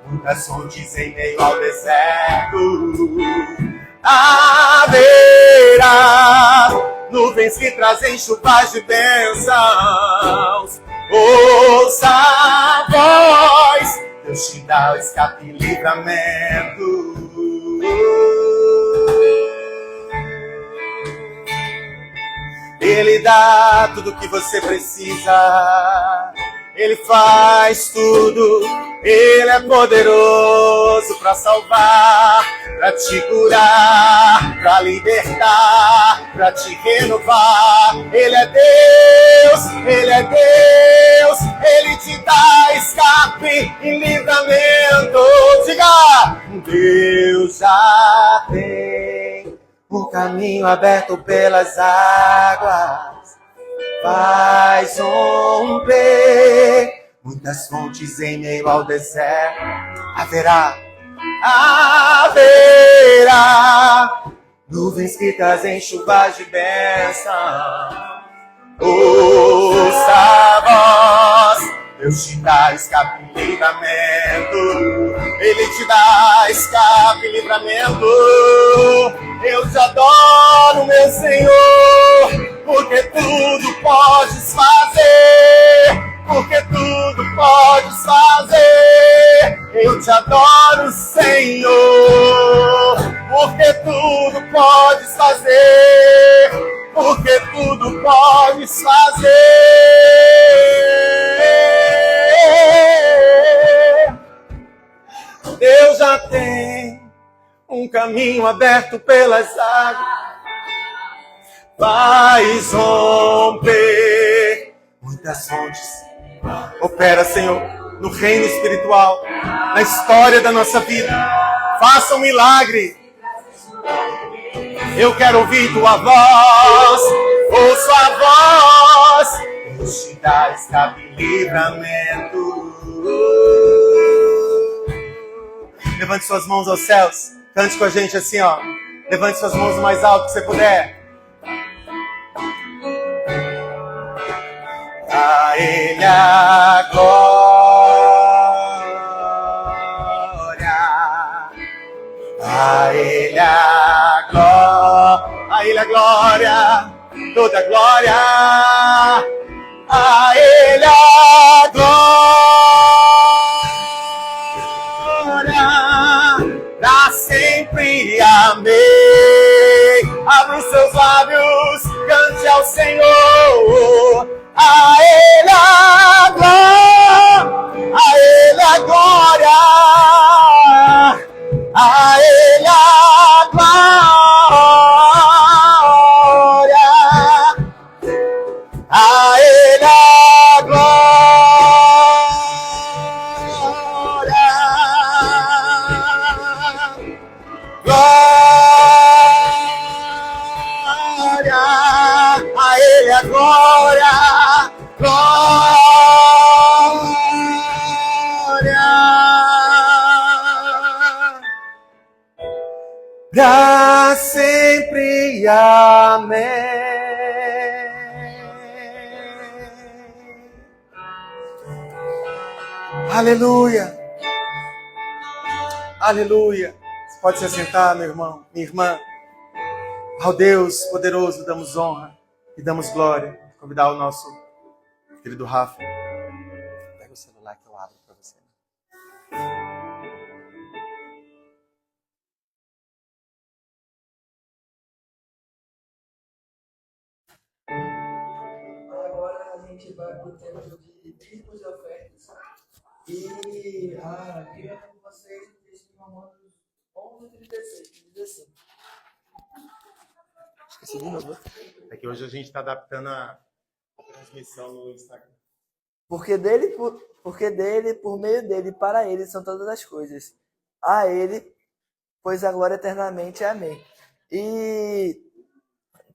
muitas fontes em meio ao deserto. Haverá nuvens que trazem chuvas de bênçãos. Ouça a voz, Deus te dá o escape e livramento. Ele dá tudo o que você precisa, Ele faz tudo, Ele é poderoso para salvar, para te curar, para libertar, para te renovar. Ele é Deus, Ele te dá escape e livramento. Diga: Deus já tem um caminho aberto pelas águas, faz romper muitas fontes em meio ao deserto. Haverá nuvens que trazem chuvas de bênção. Ouça a voz, Deus te dá escape e livramento. Ele te dá escape e livramento. Eu te adoro, meu Senhor, porque tudo podes fazer, porque tudo podes fazer. Eu te adoro, Senhor, porque tudo podes fazer, porque tudo podes fazer. Deus já tem um caminho aberto pelas águas, faz romper muitas fontes. Opera, Senhor, no reino espiritual, na história da nossa vida. Faça um milagre. Eu quero ouvir tua voz, ouço a voz, Deus te dá escape e livramento. Levante suas mãos aos céus, cante com a gente assim, ó. Levante suas mãos o mais alto que você puder. A Ele a glória, a glória, toda a glória. A Ele a glória, pra sempre, amém. Abra os seus lábios, cante ao Senhor. A Ele a glória, a Ele a glória, a Ele a glória, a Ele a glória, glória, a Ele a glória, pra sempre, amém. Aleluia, aleluia. Você pode se assentar, meu irmão, minha irmã. Ao Deus poderoso damos honra e damos glória. Vou convidar o nosso querido Rafa. Pega o celular que eu abro para você. Agora a gente vai para o tema de dízimos e ofertas. E eu queria com vocês o texto de Romanos 11:36, que diz assim. Esqueci de novo. É que hoje a gente está adaptando a transmissão no Instagram. Porque dele, por meio dele e para ele são todas as coisas. A ele, pois a glória eternamente. Amém. E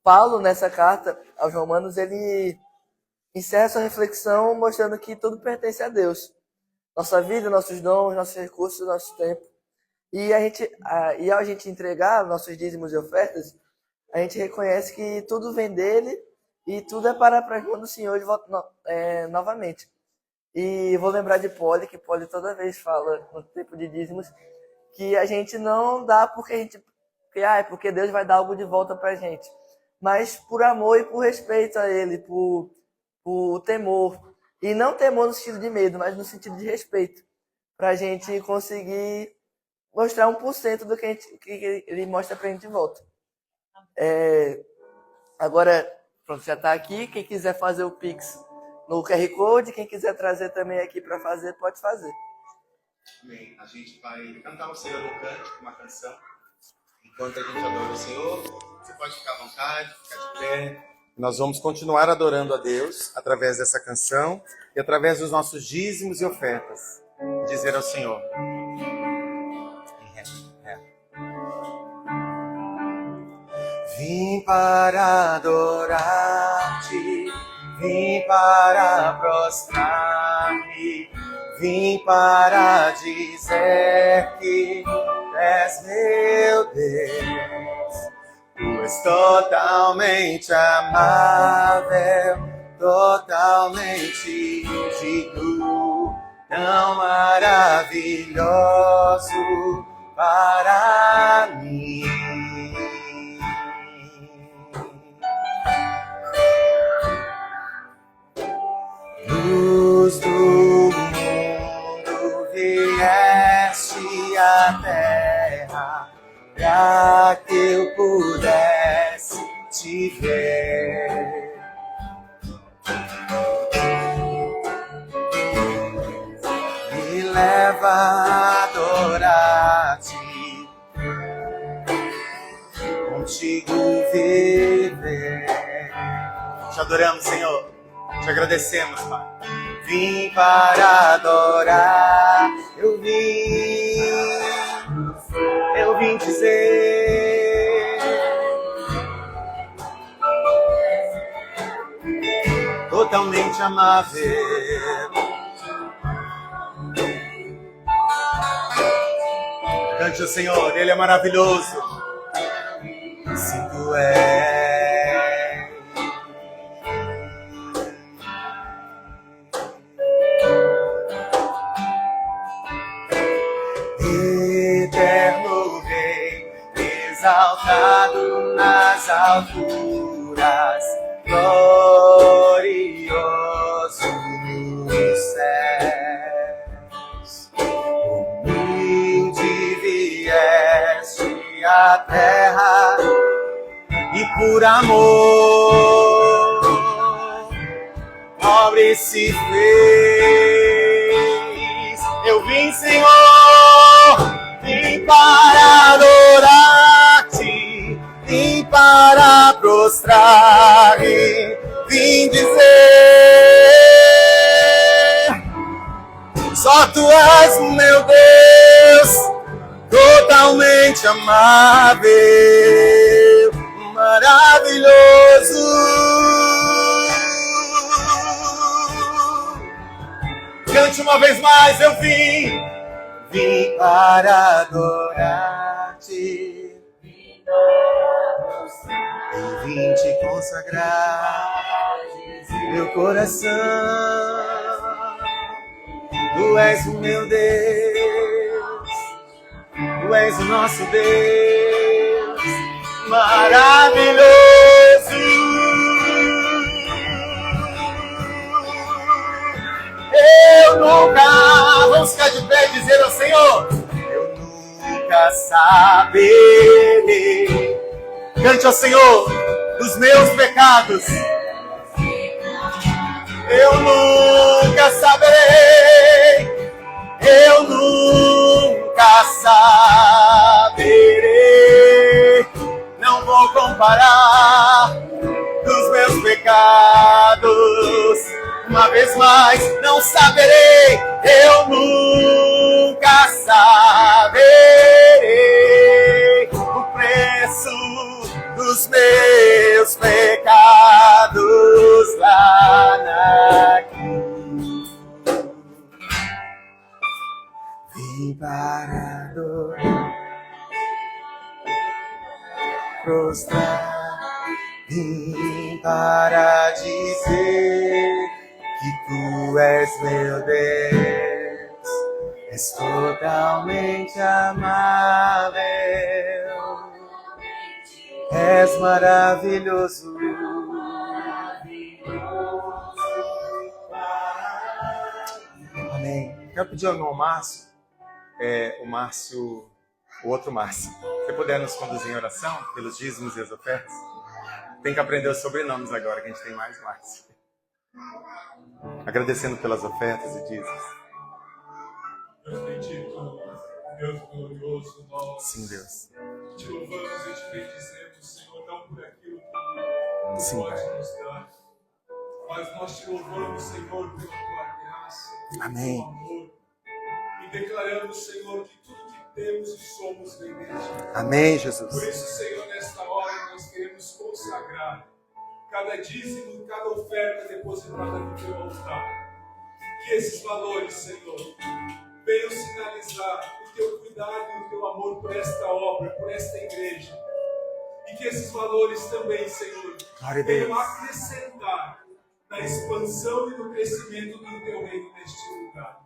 Paulo, nessa carta aos Romanos, ele encerra sua reflexão mostrando que tudo pertence a Deus. Nossa vida, nossos dons, nossos recursos, nosso tempo. E ao gente entregar nossos dízimos e ofertas, a gente reconhece que tudo vem dele e tudo é para a mão do Senhor novamente. E vou lembrar de Polly, que Polly toda vez fala no tempo de dízimos, que a gente não dá porque Deus vai dar algo de volta para a gente. Mas por amor e por respeito a Ele, por temor. E não temor no sentido de medo, mas no sentido de respeito. Para a gente conseguir mostrar 1% do que Ele mostra para a gente de volta. Agora, pronto, já está aqui. Quem quiser fazer o Pix no QR Code, quem quiser trazer também aqui para fazer, pode fazer. Amém. A gente vai cantar o Senhor no Cântico, uma canção. Enquanto a gente adora o Senhor, você pode ficar à vontade, ficar de pé. Nós vamos continuar adorando a Deus através dessa canção e através dos nossos dízimos e ofertas. Dizer ao Senhor. Vim para adorar-te, vim para prostrar-me, vim para dizer que és meu Deus. Tu és totalmente amável, totalmente digno, tão maravilhoso para mim. Luz do mundo, vieste à terra para que eu pudesse te ver. Me leva a adorar-te, contigo viver. Te adoramos, Senhor. Te agradecemos, Pai. Vim para adorar, eu vim dizer, totalmente amável. Cante o Senhor, Ele é maravilhoso. Se tu és eterno Rei, exaltado nas alturas, glorioso nos céus. Humilde vieste à terra e por amor pobre se fez. Eu vim, Senhor, vim para adorar-te, vim para prostrar-me, vim dizer: só tu és meu Deus, totalmente amável, maravilhoso. Cante uma vez mais, eu vim para adorar-te, e vim te consagrar meu coração. Tu és o meu Deus, tu és o nosso Deus, maravilhoso. Eu nunca, vamos ficar de pé e dizer ao Senhor: eu nunca saberei. Cante ao Senhor dos meus pecados. Eu nunca saberei, eu nunca saberei. Não vou comparar dos meus pecados. Uma vez mais, não saberei, eu nunca saberei o preço dos meus pecados lá na cruz. Vim para adorar, prostrar, vim para dizer que tu és meu Deus, és totalmente amável, és maravilhoso. Amém. Quero pedir ao irmão Márcio, o outro Márcio, se puder nos conduzir em oração pelos dízimos e as ofertas. Tem que aprender os sobrenomes agora, que a gente tem mais Márcio. Agradecendo pelas ofertas e dízimos. Deus bendito, Deus glorioso, nós Sim, Deus. te louvamos e te bendizemos, Senhor, não por aquilo que tu Sim, pode Pai. nos dar, mas nós te louvamos, Senhor, pela tua graça, pelo Amém. teu amor, e declaramos, Senhor, que tudo que temos e somos vem de ti. Amém, Por Jesus. isso, Senhor, nesta hora nós queremos consagrar cada dízimo, cada oferta depositada no teu altar. Que esses valores, Senhor, venham sinalizar o teu cuidado e o teu amor por esta obra, por esta igreja. E que esses valores também, Senhor, Glória a venham Deus. acrescentar na expansão e no crescimento do teu reino neste lugar.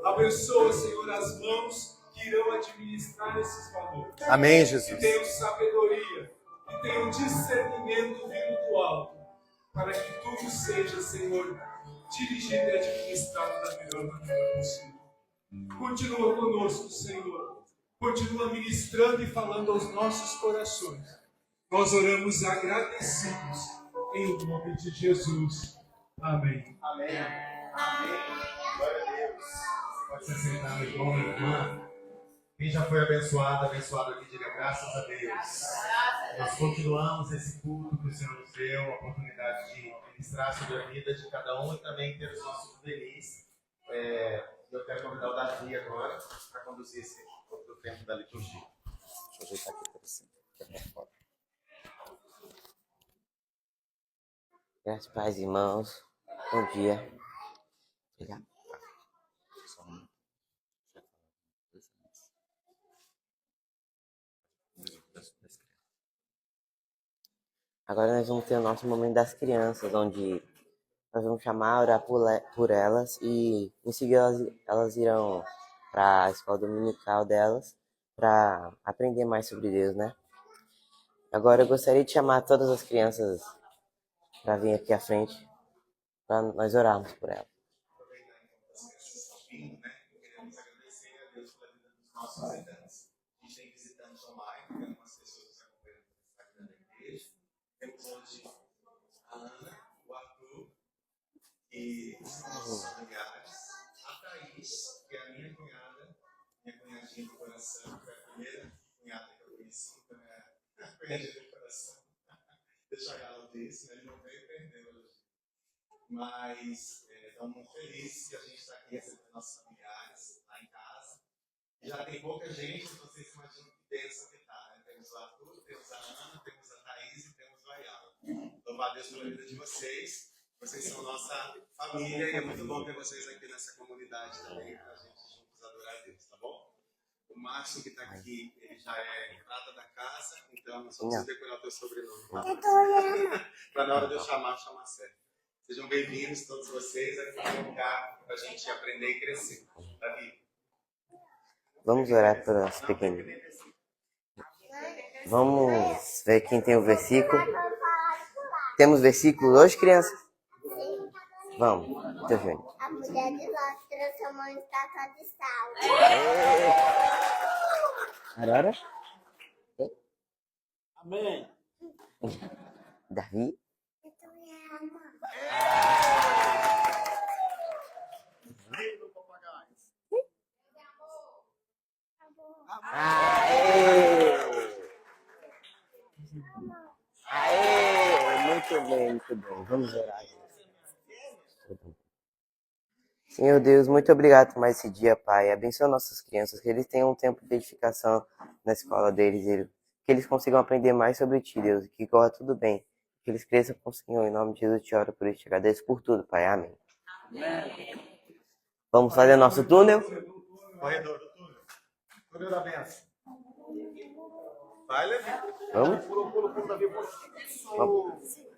Abençoa, Senhor, as mãos que irão administrar esses valores. Amém, Que Jesus. tenham sabedoria, que tenham discernimento vindo do alto, para que tudo seja, Senhor, dirigido e administrado da melhor maneira possível. Continua conosco, Senhor. Continua ministrando e falando aos nossos corações. Nós oramos agradecidos em nome de Jesus. Amém. Amém. Amém. Glória a Deus. Pode se sentar, meu irmão, minha irmã. Quem já foi abençoado aqui, diga graças a Deus. Nós continuamos esse culto que o Senhor nos deu, a oportunidade de ministrar sobre a vida de cada um e também ter os nossos juvenis. Eu quero convidar o Davi agora para conduzir esse outro tempo da liturgia. Deixa eu ajeitar aqui para você. Graças a Deus, irmãos. Bom dia. Obrigado. Agora nós vamos ter o nosso momento das crianças, onde nós vamos chamar, orar por elas e em seguida elas irão para a escola dominical delas para aprender mais sobre Deus, né? Agora eu gostaria de chamar todas as crianças para vir aqui à frente, para nós orarmos por elas. Queremos agradecer a Deus pela vida dos nossos visitantes. A gente tem visitantes online, tem algumas pessoas nos acompanhando no Instagram da igreja. Temos hoje a Ana, o Arthur e os nossos familiares. A Thaís, que é a minha cunhada, minha cunhadinha do coração, que foi a primeira cunhada que eu conheci, então é a cunhadinha do coração. Deixa ela disso, né? Ele não veio perder hoje. Mas estamos muito felizes que a gente está aqui recebendo nossos familiares lá em casa. Já tem pouca gente, então vocês imaginam que bênção que está, né? Temos o Arthur, temos a Ana, temos a Thaís e temos o Ayala. Louvar a Deus pela vida de vocês. Vocês são nossa família e é muito bom ter vocês aqui nessa comunidade também, para a gente juntos adorar a Deus, tá bom? O Márcio que está aqui, ele já é prata da casa, então eu só preciso decorar o teu sobrenome. Tá? Para na hora de eu chamar certo. Sejam bem-vindos todos vocês. Aqui é um lugar para a gente aprender e crescer. Davi. Vamos orar para os pequeninos. Vamos ver quem tem o versículo. Temos versículo hoje, crianças? Vamos, teu Júnior. A mulher de Ló se transformou em estátua de sal. Arara? Amém. Davi? Aê! Aê! Muito bem, muito bem. Vamos orar. Senhor Deus, muito obrigado por mais esse dia, Pai. Abençoa nossas crianças, que eles tenham um tempo de edificação na escola deles, que eles consigam aprender mais sobre Ti, Deus, que corra tudo bem, que eles cresçam com o Senhor. Em nome de Jesus, te oro por isso, te agradeço por tudo, Pai. Amém. Vamos fazer nosso túnel? Corredor do túnel. Túnel da benção. Vai, Levi. Vamos? Vamos.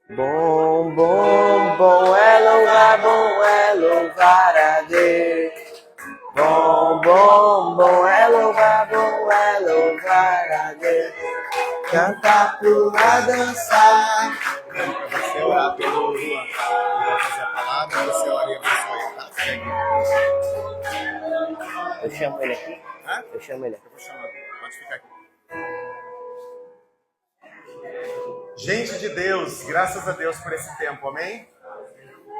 Bom, bom, bom é louvar a Deus. Bom, bom, bom é louvar a Deus. Cantar, pular, dançar. Você orar pelo Luan. Ele vai fazer a palavra e você ora e abençoa ele, tá? Segue. Eu chamo ele aqui? Hã? Eu chamo ele aqui. Eu vou chamar. Pode ficar aqui. Gente de Deus, graças a Deus por esse tempo, amém?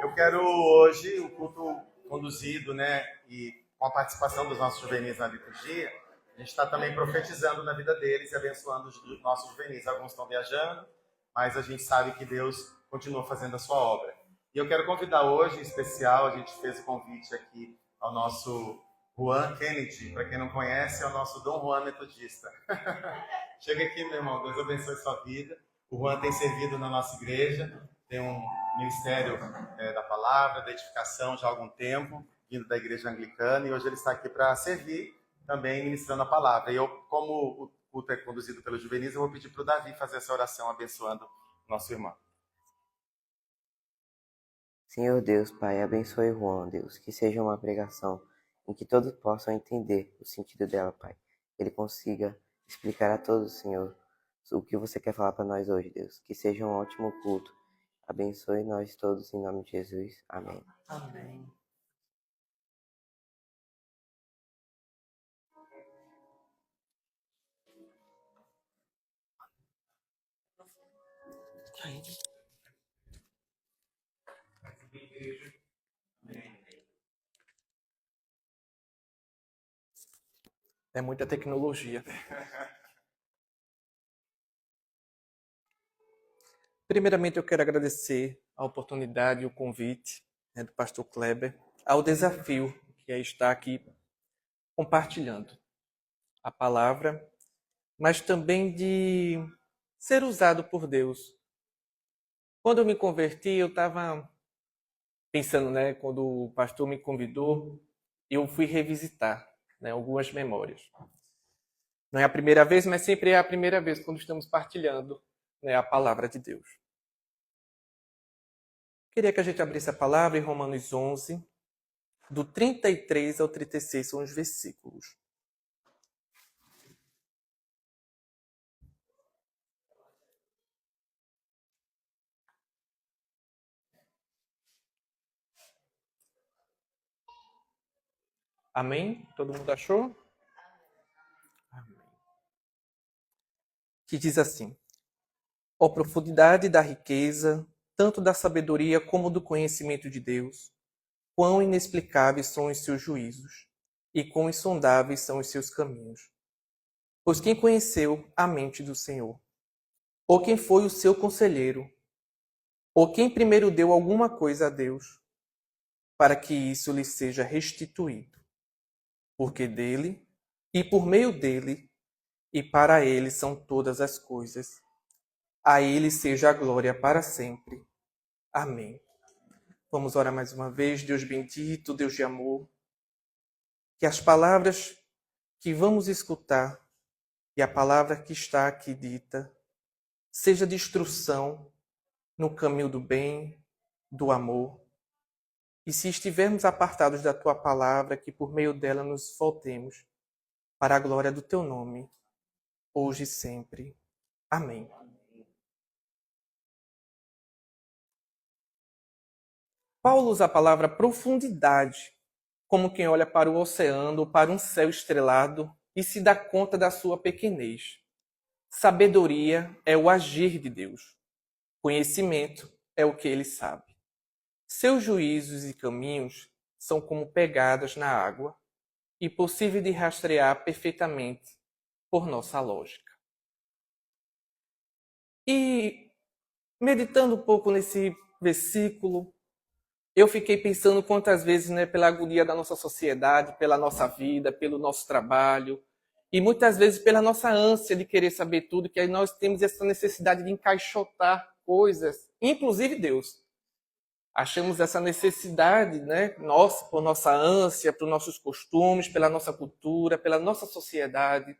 Eu quero hoje, o culto conduzido, né, e com a participação dos nossos juvenis na liturgia, a gente está também profetizando na vida deles e abençoando os nossos juvenis. Alguns estão viajando, mas a gente sabe que Deus continua fazendo a sua obra. E eu quero convidar hoje, em especial, a gente fez o convite aqui ao nosso Juan Kennedy, para quem não conhece, é o nosso Dom Juan Metodista. Chega aqui, meu irmão, Deus abençoe sua vida. O Juan tem servido na nossa igreja, tem um ministério da palavra, da edificação já há algum tempo, vindo da igreja anglicana, e hoje ele está aqui para servir, também ministrando a palavra. E eu, como o culto é conduzido pelo Juvenis, eu vou pedir para o Davi fazer essa oração abençoando o nosso irmão. Senhor Deus, Pai, abençoe Juan, Deus, que seja uma pregação em que todos possam entender o sentido dela, Pai. Que ele consiga explicar a todos, Senhor, o que você quer falar para nós hoje, Deus. Que seja um ótimo culto. Abençoe nós todos em nome de Jesus. Amém. Amém. É muita tecnologia. Primeiramente, eu quero agradecer a oportunidade e o convite, né, do pastor Kleber ao desafio que é estar aqui compartilhando a palavra, mas também de ser usado por Deus. Quando eu me converti, eu estava pensando, né, quando o pastor me convidou, eu fui revisitar, né, algumas memórias. Não é a primeira vez, mas sempre é a primeira vez quando estamos partilhando, né, a palavra de Deus. Queria que a gente abrisse a palavra em Romanos 11, do 33 ao 36 são os versículos. Amém? Todo mundo achou? Amém. Que diz assim: ó profundidade da riqueza, tanto da sabedoria como do conhecimento de Deus, quão inexplicáveis são os seus juízos, e quão insondáveis são os seus caminhos. Pois quem conheceu a mente do Senhor? Ou quem foi o seu conselheiro? Ou quem primeiro deu alguma coisa a Deus, para que isso lhe seja restituído? Porque dele, e por meio dele, e para ele são todas as coisas. A ele seja a glória para sempre. Amém. Vamos orar mais uma vez. Deus bendito, Deus de amor, que as palavras que vamos escutar e a palavra que está aqui dita seja de instrução no caminho do bem, do amor. E se estivermos apartados da tua palavra, que por meio dela nos voltemos para a glória do teu nome, hoje e sempre. Amém. Paulo usa a palavra profundidade como quem olha para o oceano ou para um céu estrelado e se dá conta da sua pequenez. Sabedoria é o agir de Deus. Conhecimento é o que ele sabe. Seus juízos e caminhos são como pegadas na água e possível de rastrear perfeitamente por nossa lógica. E meditando um pouco nesse versículo, eu fiquei pensando quantas vezes, pela agonia da nossa sociedade, pela nossa vida, pelo nosso trabalho, e muitas vezes pela nossa ânsia de querer saber tudo, que aí nós temos essa necessidade de encaixotar coisas, inclusive Deus. Achamos essa necessidade, nossa, por nossa ânsia, por nossos costumes, pela nossa cultura, pela nossa sociedade.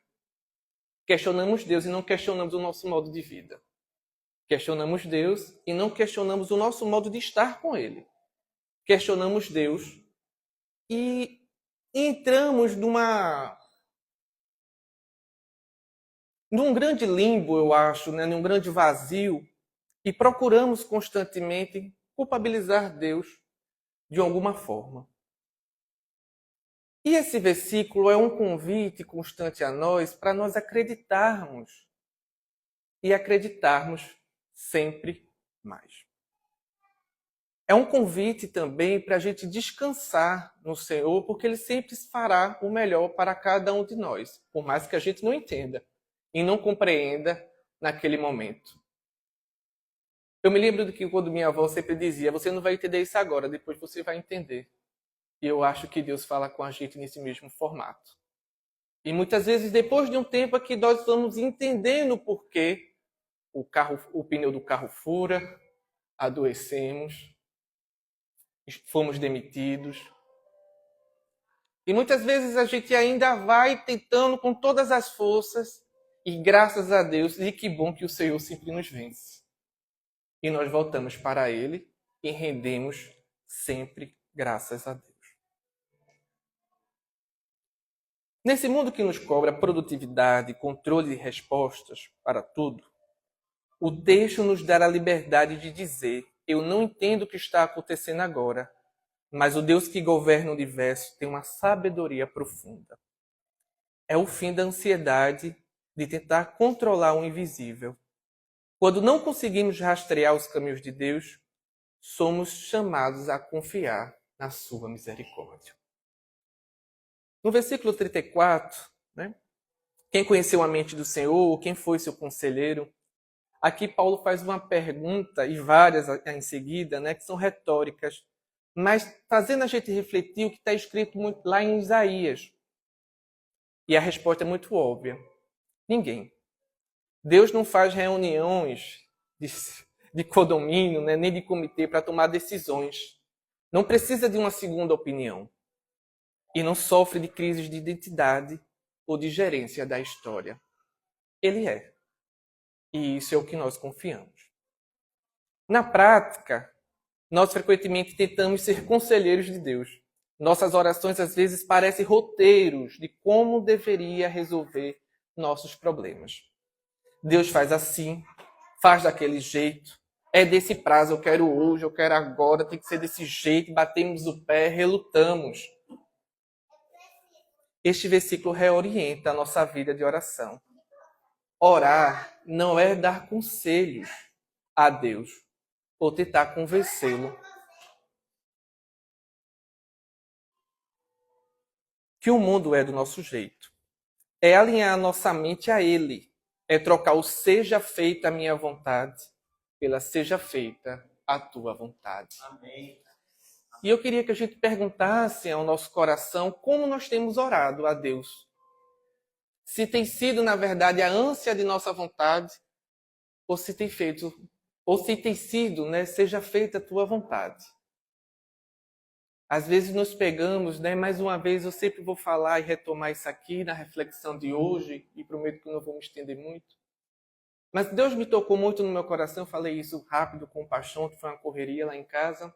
Questionamos Deus e não questionamos o nosso modo de vida. Questionamos Deus e não questionamos o nosso modo de estar com Ele. Questionamos Deus e entramos num grande limbo, eu acho, num grande vazio, e procuramos constantemente culpabilizar Deus de alguma forma. E esse versículo é um convite constante a nós para nós acreditarmos e acreditarmos sempre mais. É um convite também para a gente descansar no Senhor, porque Ele sempre fará o melhor para cada um de nós, por mais que a gente não entenda e não compreenda naquele momento. Eu me lembro de que quando minha avó sempre dizia, você não vai entender isso agora, depois você vai entender. E eu acho que Deus fala com a gente nesse mesmo formato. E muitas vezes, depois de um tempo, é que nós vamos entendendo por que o pneu do carro fura, adoecemos, fomos demitidos. E muitas vezes a gente ainda vai tentando com todas as forças, e graças a Deus, e que bom que o Senhor sempre nos vence. E nós voltamos para Ele e rendemos sempre graças a Deus. Nesse mundo que nos cobra produtividade, controle de respostas para tudo, o texto nos dá a liberdade de dizer: eu não entendo o que está acontecendo agora, mas o Deus que governa o universo tem uma sabedoria profunda. É o fim da ansiedade de tentar controlar o invisível. Quando não conseguimos rastrear os caminhos de Deus, somos chamados a confiar na sua misericórdia. No versículo 34, quem conheceu a mente do Senhor, quem foi seu conselheiro? Aqui Paulo faz uma pergunta, e várias em seguida, que são retóricas, mas fazendo a gente refletir o que está escrito lá em Isaías. E a resposta é muito óbvia. Ninguém. Deus não faz reuniões de condomínio, nem de comitê para tomar decisões. Não precisa de uma segunda opinião. E não sofre de crises de identidade ou de gerência da história. Ele é. E isso é o que nós confiamos. Na prática, nós frequentemente tentamos ser conselheiros de Deus. Nossas orações às vezes parecem roteiros de como deveria resolver nossos problemas. Deus faz assim, faz daquele jeito, é desse prazo, eu quero hoje, eu quero agora, tem que ser desse jeito, batemos o pé, relutamos. Este versículo reorienta a nossa vida de oração. Orar não é dar conselhos a Deus ou tentar convencê-lo. Que o mundo é do nosso jeito. É alinhar a nossa mente a Ele. É trocar o seja feita a minha vontade pela seja feita a tua vontade. Amém. E eu queria que a gente perguntasse ao nosso coração como nós temos orado a Deus. Se tem sido, na verdade, a ânsia de nossa vontade, ou se tem sido, seja feita a tua vontade. Às vezes nos pegamos, mais uma vez eu sempre vou falar e retomar isso aqui na reflexão de hoje, e prometo que não vou me estender muito. Mas Deus me tocou muito no meu coração, eu falei isso rápido com paixão, que foi uma correria lá em casa.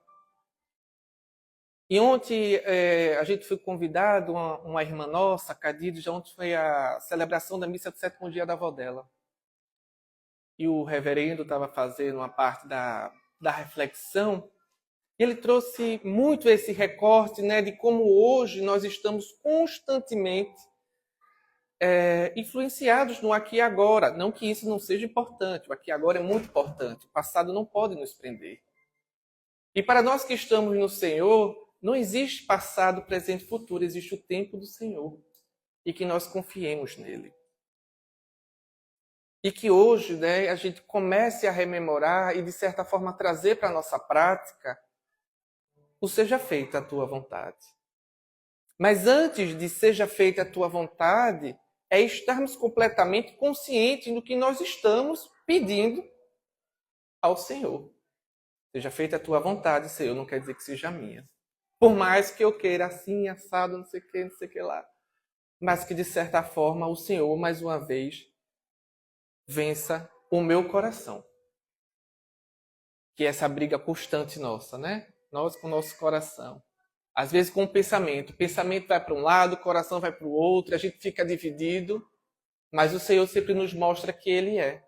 E ontem a gente foi convidado, uma irmã nossa, Cadide, já ontem foi a celebração da missa do 7º dia da avó dela. E o reverendo estava fazendo uma parte da reflexão. Ele trouxe muito esse recorte, de como hoje nós estamos constantemente influenciados no aqui e agora. Não que isso não seja importante, o aqui e agora é muito importante. O passado não pode nos prender. E para nós que estamos no Senhor, não existe passado, presente e futuro, existe o tempo do Senhor. E que nós confiemos nele. E que hoje a gente comece a rememorar e, de certa forma, trazer para a nossa prática o seja feita a tua vontade. Mas antes de seja feita a tua vontade, é estarmos completamente conscientes do que nós estamos pedindo ao Senhor. Seja feita a tua vontade, Senhor, não quer dizer que seja a minha. Por mais que eu queira assim, assado, não sei o que lá. Mas que, de certa forma, o Senhor, mais uma vez, vença o meu coração. Que é essa briga constante nossa, Nós com o nosso coração. Às vezes com o pensamento. O pensamento vai para um lado, o coração vai para o outro, a gente fica dividido. Mas o Senhor sempre nos mostra que Ele é.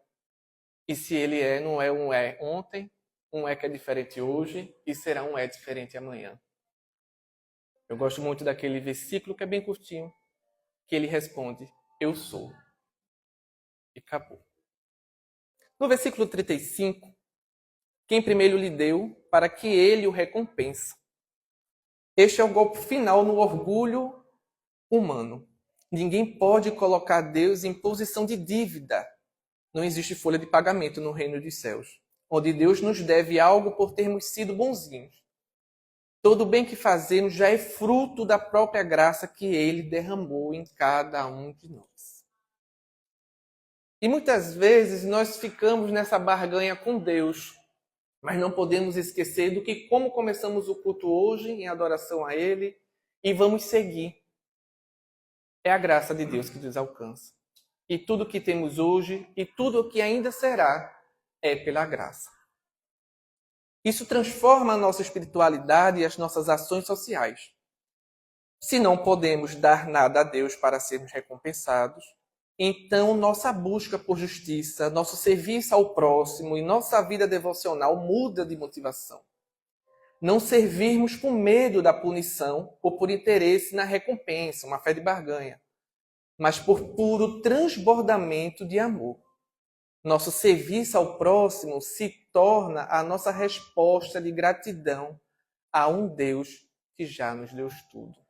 E se Ele é, não é um é ontem, um é que é diferente hoje, e será um é diferente amanhã. Eu gosto muito daquele versículo que é bem curtinho, que ele responde, eu sou. E acabou. No versículo 35, quem primeiro lhe deu, para que ele o recompense. Este é o golpe final no orgulho humano. Ninguém pode colocar Deus em posição de dívida. Não existe folha de pagamento no reino dos céus, onde Deus nos deve algo por termos sido bonzinhos. Todo o bem que fazemos já é fruto da própria graça que Ele derramou em cada um de nós. E muitas vezes nós ficamos nessa barganha com Deus, mas não podemos esquecer do que como começamos o culto hoje, em adoração a Ele, e vamos seguir. É a graça de Deus que nos alcança. E tudo o que temos hoje e tudo o que ainda será é pela graça. Isso transforma a nossa espiritualidade e as nossas ações sociais. Se não podemos dar nada a Deus para sermos recompensados, então nossa busca por justiça, nosso serviço ao próximo e nossa vida devocional muda de motivação. Não servirmos por medo da punição ou por interesse na recompensa, uma fé de barganha, mas por puro transbordamento de amor. Nosso serviço ao próximo se torna a nossa resposta de gratidão a um Deus que já nos deu tudo.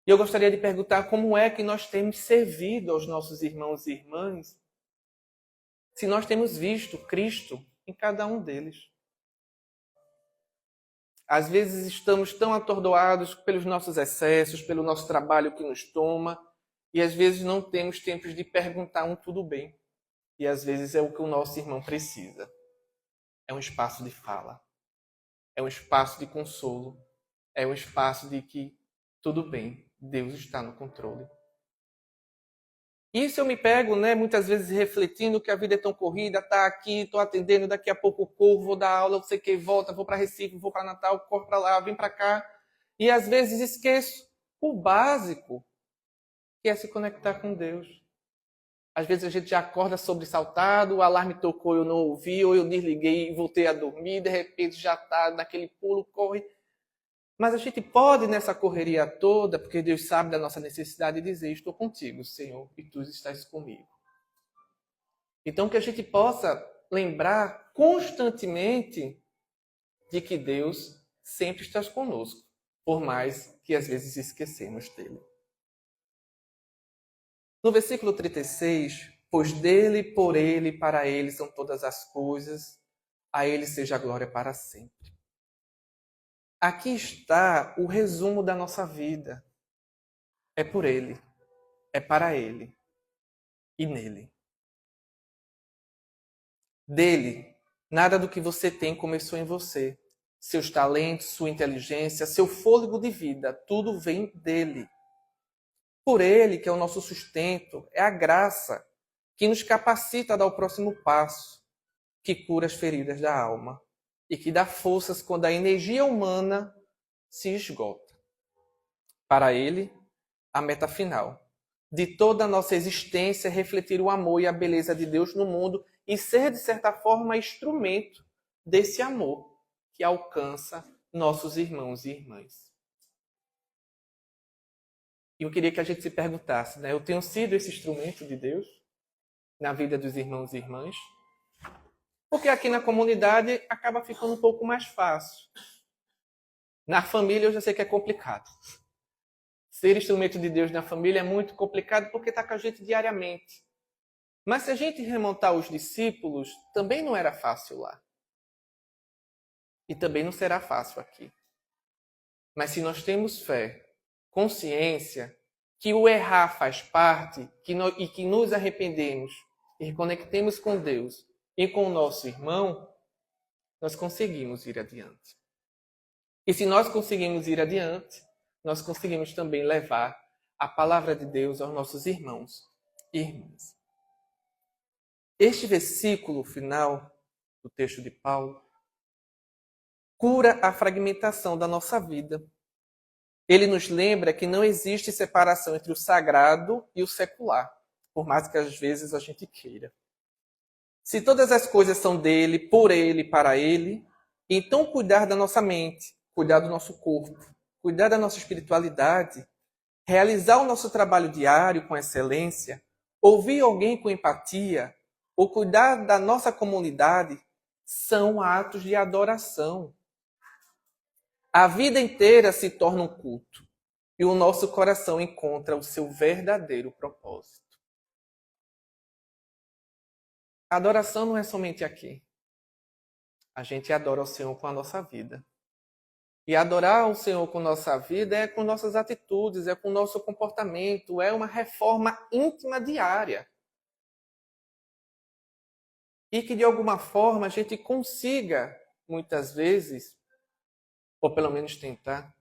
E eu gostaria de perguntar como é que nós temos servido aos nossos irmãos e irmãs, se nós temos visto Cristo em cada um deles. Às vezes estamos tão atordoados pelos nossos excessos, pelo nosso trabalho que nos toma, e às vezes não temos tempo de perguntar um tudo bem. E às vezes é o que o nosso irmão precisa. É um espaço de fala. É um espaço de consolo. É um espaço de que tudo bem, Deus está no controle. Isso eu me pego, muitas vezes refletindo que a vida é tão corrida, tá aqui, estou atendendo, daqui a pouco corro, vou dar aula, não sei o que, volta, vou para Recife, vou para Natal, corro para lá, vim para cá. E às vezes esqueço o básico, que é se conectar com Deus. Às vezes a gente já acorda sobressaltado, o alarme tocou, eu não ouvi, ou eu desliguei e voltei a dormir, de repente já está naquele pulo, corre. Mas a gente pode, nessa correria toda, porque Deus sabe da nossa necessidade, dizer: estou contigo, Senhor, e tu estás comigo. Então que a gente possa lembrar constantemente de que Deus sempre está conosco, por mais que às vezes esquecemos dele. No versículo 36, pois dele, por ele, para ele são todas as coisas, a ele seja a glória para sempre. Aqui está o resumo da nossa vida. É por ele, é para ele e nele. Dele, nada do que você tem começou em você. Seus talentos, sua inteligência, seu fôlego de vida, tudo vem dele. Por ele, que é o nosso sustento, é a graça que nos capacita a dar o próximo passo, que cura as feridas da alma e que dá forças quando a energia humana se esgota. Para ele, a meta final de toda a nossa existência é refletir o amor e a beleza de Deus no mundo e ser, de certa forma, instrumento desse amor que alcança nossos irmãos e irmãs. E eu queria que a gente se perguntasse, né? Eu tenho sido esse instrumento de Deus na vida dos irmãos e irmãs? Porque aqui na comunidade acaba ficando um pouco mais fácil. Na família eu já sei que é complicado. Ser instrumento de Deus na família é muito complicado porque está com a gente diariamente. Mas se a gente remontar os discípulos, também não era fácil lá. E também não será fácil aqui. Mas se nós temos fé, consciência, que o errar faz parte e que nos arrependemos e reconectemos com Deus e com o nosso irmão, nós conseguimos ir adiante. E se nós conseguimos ir adiante, nós conseguimos também levar a palavra de Deus aos nossos irmãos e irmãs. Este versículo final do texto de Paulo cura a fragmentação da nossa vida. Ele nos lembra que não existe separação entre o sagrado e o secular, por mais que às vezes a gente queira. Se todas as coisas são dele, por ele, para ele, então cuidar da nossa mente, cuidar do nosso corpo, cuidar da nossa espiritualidade, realizar o nosso trabalho diário com excelência, ouvir alguém com empatia, ou cuidar da nossa comunidade, são atos de adoração. A vida inteira se torna um culto e o nosso coração encontra o seu verdadeiro propósito. A adoração não é somente aqui. A gente adora o Senhor com a nossa vida. E adorar o Senhor com nossa vida é com nossas atitudes, é com o nosso comportamento, é uma reforma íntima diária. E que de alguma forma a gente consiga, muitas vezes, ou pelo menos tentar,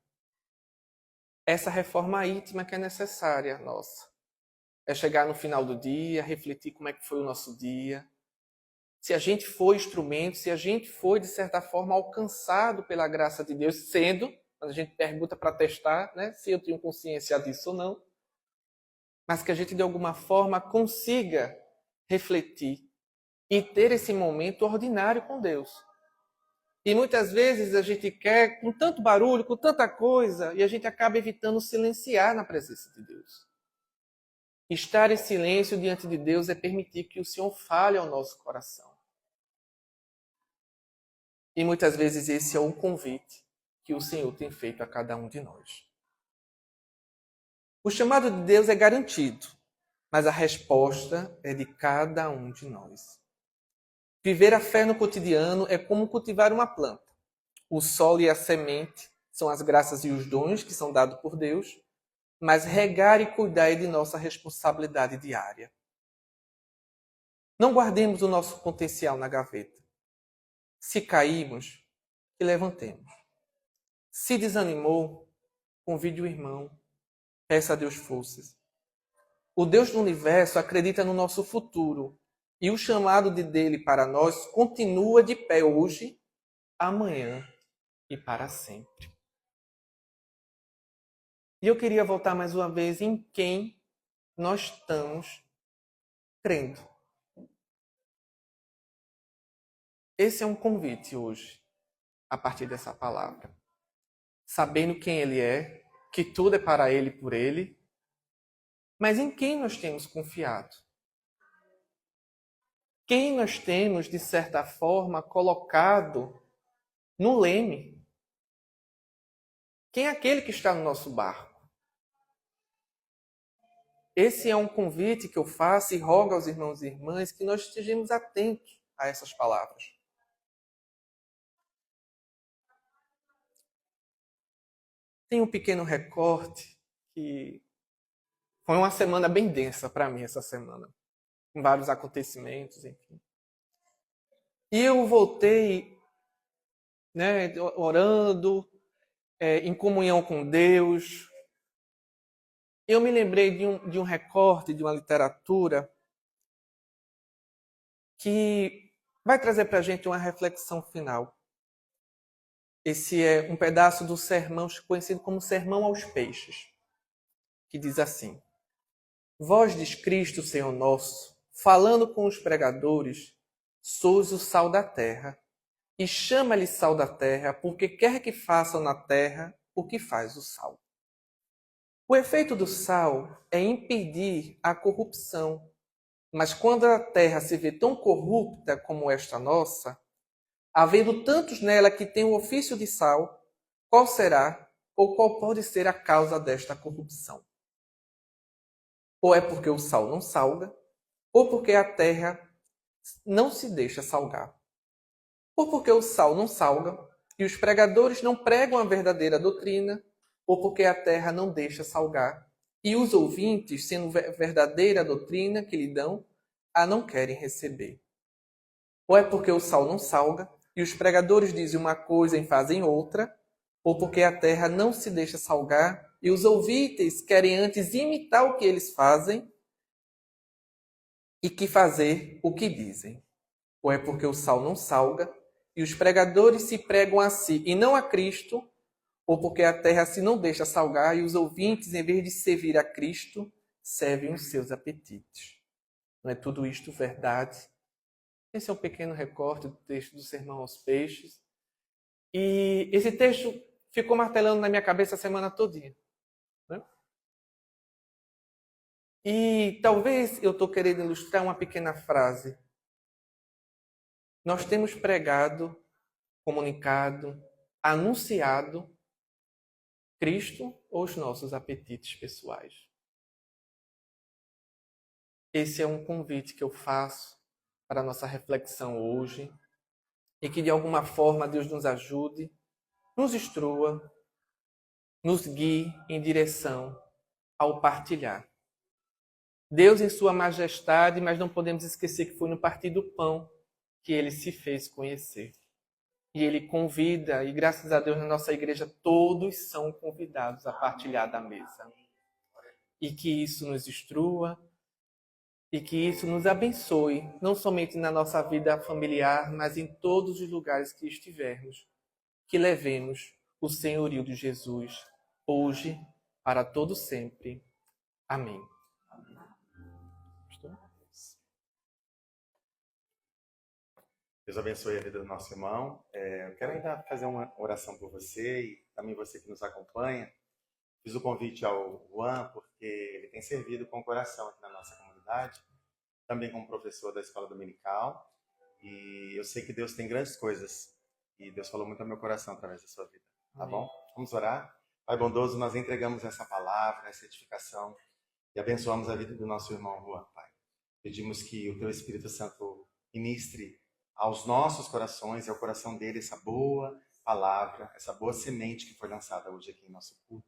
essa reforma íntima que é necessária nossa. É chegar no final do dia, refletir como é que foi o nosso dia, se a gente foi instrumento, se a gente foi, de certa forma, alcançado pela graça de Deus, sendo, quando a gente pergunta para testar, né, se eu tenho consciência disso ou não, mas que a gente, de alguma forma, consiga refletir e ter esse momento ordinário com Deus. E muitas vezes a gente quer, com tanto barulho, com tanta coisa, e a gente acaba evitando silenciar na presença de Deus. Estar em silêncio diante de Deus é permitir que o Senhor fale ao nosso coração. E muitas vezes esse é o convite que o Senhor tem feito a cada um de nós. O chamado de Deus é garantido, mas a resposta é de cada um de nós. Viver a fé no cotidiano é como cultivar uma planta. O solo e a semente são as graças e os dons que são dados por Deus, mas regar e cuidar é de nossa responsabilidade diária. Não guardemos o nosso potencial na gaveta. Se caímos, que levantemos. Se desanimou, convide o irmão, peça a Deus forças. O Deus do universo acredita no nosso futuro e o chamado dele para nós continua de pé hoje, amanhã e para sempre. E eu queria voltar mais uma vez em quem nós estamos crendo. Esse é um convite hoje, a partir dessa palavra. Sabendo quem Ele é, que tudo é para Ele e por Ele, mas em quem nós temos confiado? Quem nós temos, de certa forma, colocado no leme? Quem é aquele que está no nosso barco? Esse é um convite que eu faço e rogo aos irmãos e irmãs que nós estejamos atentos a essas palavras. Tem um pequeno recorte que foi uma semana bem densa para mim essa semana, com vários acontecimentos, enfim. E eu voltei, orando, em comunhão com Deus. Eu me lembrei de um recorte de uma literatura que vai trazer para a gente uma reflexão final. Esse é um pedaço do sermão conhecido como Sermão aos Peixes, que diz assim: Vós diz Cristo, Senhor nosso, falando com os pregadores, sois o sal da terra, e chama-lhe sal da terra, porque quer que façam na terra o que faz o sal. O efeito do sal é impedir a corrupção, mas quando a terra se vê tão corrupta como esta nossa, havendo tantos nela que têm o ofício de sal, qual será ou qual pode ser a causa desta corrupção? Ou é porque o sal não salga, ou porque a terra não se deixa salgar. Ou porque o sal não salga e os pregadores não pregam a verdadeira doutrina, ou porque a terra não deixa salgar e os ouvintes, sendo verdadeira a doutrina que lhe dão, a não querem receber. Ou é porque o sal não salga e os pregadores dizem uma coisa e fazem outra, ou porque a terra não se deixa salgar e os ouvintes querem antes imitar o que eles fazem e que fazer o que dizem. Ou é porque o sal não salga e os pregadores se pregam a si e não a Cristo, ou porque a terra se não deixa salgar e os ouvintes, em vez de servir a Cristo, servem os seus apetites. Não é tudo isto verdade? Esse é um pequeno recorte do texto do Sermão aos Peixes. E esse texto ficou martelando na minha cabeça a semana todinha. Né? E talvez eu estou querendo ilustrar uma pequena frase. Nós temos pregado, comunicado, anunciado Cristo ou os nossos apetites pessoais? Esse é um convite que eu faço para a nossa reflexão hoje e que de alguma forma Deus nos ajude, nos instrua, nos guie em direção ao partilhar. Deus em sua majestade, mas não podemos esquecer que foi no partir do pão que ele se fez conhecer. E ele convida, e graças a Deus na nossa igreja todos são convidados a partilhar da mesa. E que isso nos instrua, e que isso nos abençoe, não somente na nossa vida familiar, mas em todos os lugares que estivermos. Que levemos o senhorio de Jesus, hoje, para todo sempre. Amém. Deus abençoe a vida do nosso irmão. Eu quero ainda fazer uma oração por você e também você que nos acompanha. Fiz o convite ao Juan porque ele tem servido com o coração aqui na nossa comunidade, também como professor da escola dominical. E eu sei que Deus tem grandes coisas e Deus falou muito ao meu coração através da sua vida. Tá bom? Vamos orar? Pai bondoso, nós entregamos essa palavra, essa edificação e abençoamos a vida do nosso irmão Juan, Pai. Pedimos que o Teu Espírito Santo ministre aos nossos corações e ao coração dele essa boa palavra, essa boa semente que foi lançada hoje aqui em nosso culto.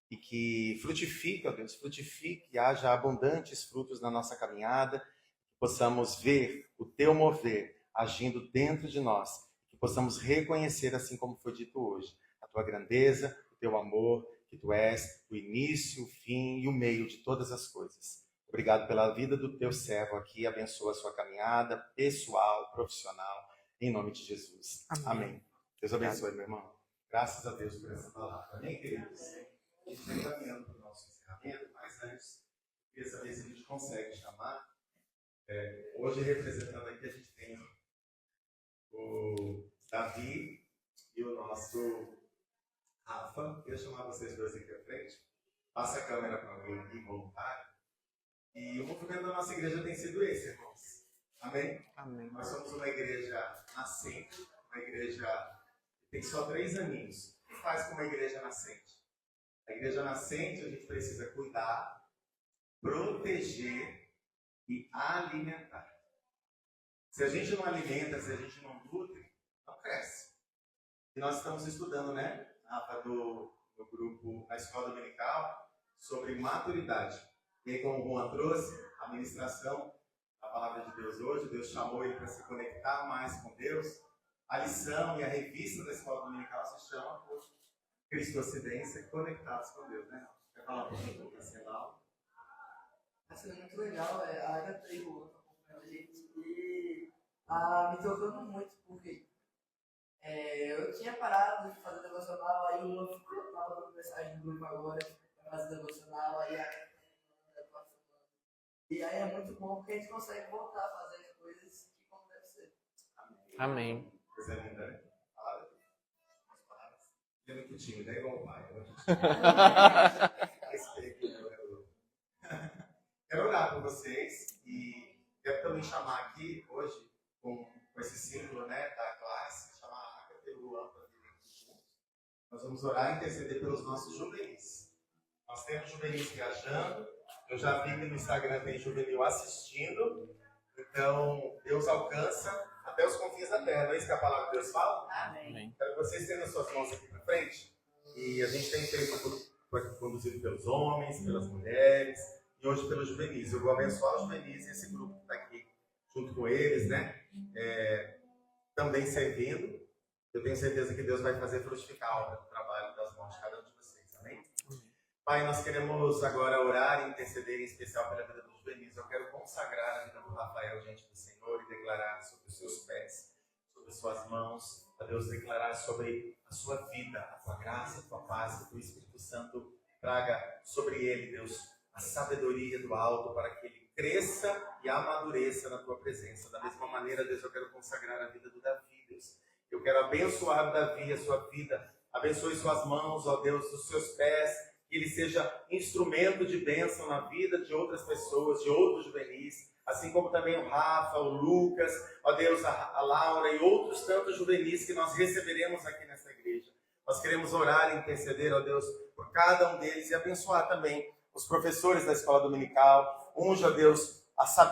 E que frutifique, ó Deus, frutifique, haja abundantes frutos na nossa caminhada, que possamos ver o Teu mover agindo dentro de nós, que possamos reconhecer, assim como foi dito hoje, a Tua grandeza, o Teu amor, que Tu és o início, o fim e o meio de todas as coisas. Obrigado pela vida do Teu servo aqui, abençoa a sua caminhada pessoal, profissional, em nome de Jesus. Amém. Deus abençoe, meu irmão. Graças a Deus por essa palavra. Amém, queridos? A gente está caminhando para o nosso encerramento, mas antes, eu queria saber se a gente consegue chamar. Hoje, representando aqui, a gente tem o Davi e o nosso Rafa. Eu queria chamar vocês dois aqui à frente. Passa a câmera para alguém aqui, voluntário. E o movimento da nossa igreja tem sido esse, irmãos. Amém? Amém. Nós somos uma igreja nascente, uma igreja que tem só 3 aninhos. O que faz com uma igreja nascente? A igreja nascente a gente precisa cuidar, proteger e alimentar. Se a gente não alimenta, se a gente não nutre, não cresce. E nós estamos estudando, né, Rafa, do grupo na escola dominical, sobre maturidade. E aí, como o Juan trouxe, a ministração, a palavra de Deus hoje, Deus chamou ele para se conectar mais com Deus. A lição e a revista da escola dominical se chama Cristocidência Conectados com Deus, né? Quer falar um pouquinho assim, Laura? Assim, muito legal, a Agatha e o Juan acompanhando a gente e me tocando muito, porque eu tinha parado de fazer devocional, aí o Juan ficou dando mensagem no grupo agora, para fazer devocional, aí a Agatha e aí é muito bom porque a gente consegue voltar a fazer as coisas que como deve ser. Amém. Coisa linda, né? Fala. Ele é muito tímido, é igual o pai. Quero orar por vocês e quero também chamar aqui hoje, com esse símbolo, né, da classe, chamar a Agatha e o Luan para vir aqui juntos. Nós vamos orar e interceder pelos nossos juvenis. Nós temos juvenis viajando. Eu já vi que no Instagram tem juvenil assistindo. Então, Deus alcança até os confins da terra. Não é isso que a palavra de Deus fala? Amém. Quero que vocês tenham as suas mãos aqui para frente. E a gente tem feito conduzido pelos homens, pelas mulheres e hoje pelos juvenis. Eu vou abençoar os juvenis e esse grupo que está aqui junto com eles, né? Também servindo. Eu tenho certeza que Deus vai fazer frutificar a obra do trabalho das mãos de cada um de vocês. Amém? Pai, nós queremos agora orar e interceder em especial pela vida dos juvenis. Eu quero consagrar a vida do Rafael diante do Senhor e declarar sobre os seus pés, sobre as suas mãos, a Deus declarar sobre a sua vida, a tua graça, a tua paz, que o Espírito Santo traga sobre ele, Deus, a sabedoria do alto para que ele cresça e amadureça na tua presença. Da mesma maneira, Deus, eu quero consagrar a vida do Davi, Deus. Eu quero abençoar o Davi, a sua vida. Abençoe suas mãos, ó Deus, os seus pés, que ele seja instrumento de bênção na vida de outras pessoas, de outros juvenis, assim como também o Rafa, o Lucas, ó Deus, a Laura e outros tantos juvenis que nós receberemos aqui nessa igreja. Nós queremos orar e interceder, ó Deus, por cada um deles e abençoar também os professores da escola dominical. Unge, ó Deus,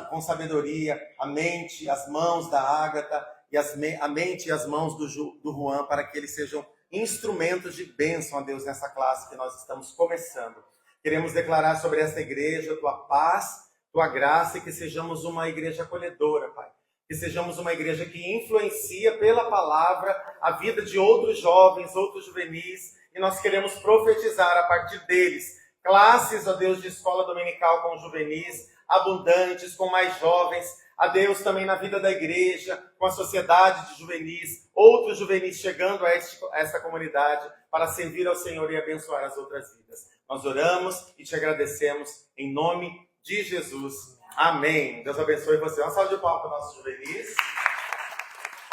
com sabedoria, a mente, as mãos da Ágata, e a mente e as mãos do Juan, para que eles sejam instrumentos de bênção, a Deus, nessa classe que nós estamos começando. Queremos declarar sobre esta igreja tua paz, tua graça, e que sejamos uma igreja acolhedora, Pai. Que sejamos uma igreja que influencia pela palavra a vida de outros jovens, outros juvenis, e nós queremos profetizar a partir deles classes, ó Deus, de escola dominical com juvenis, abundantes, com mais jovens, a Deus também na vida da igreja, com a sociedade de juvenis, outros juvenis chegando a esta comunidade para servir ao Senhor e abençoar as outras vidas. Nós oramos e te agradecemos em nome de Jesus. Amém. Deus abençoe você. Uma salva de palmas para os nossos juvenis.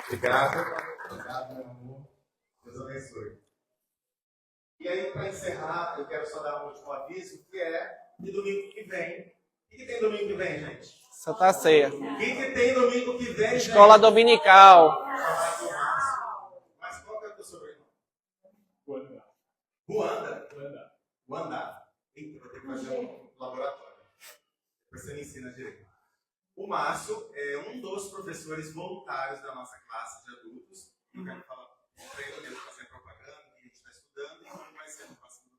Obrigado. Obrigado, meu amor. Deus abençoe. E aí, para encerrar, eu quero só dar um último aviso, que é de domingo que vem. O que tem domingo que vem, gente? Santa Ceia. O que tem domingo que vem, Escola dominical. Mas qual que é o teu sobrenome? Ruanda. Ruanda? Ruanda. Eita, vou ter que fazer um laboratório. Depois você me ensina direito. O Márcio é um dos professores voluntários da nossa classe de adultos. Eu quero falar para ele mesmo fazer propaganda, que a gente está estudando, e como vai ser no próximo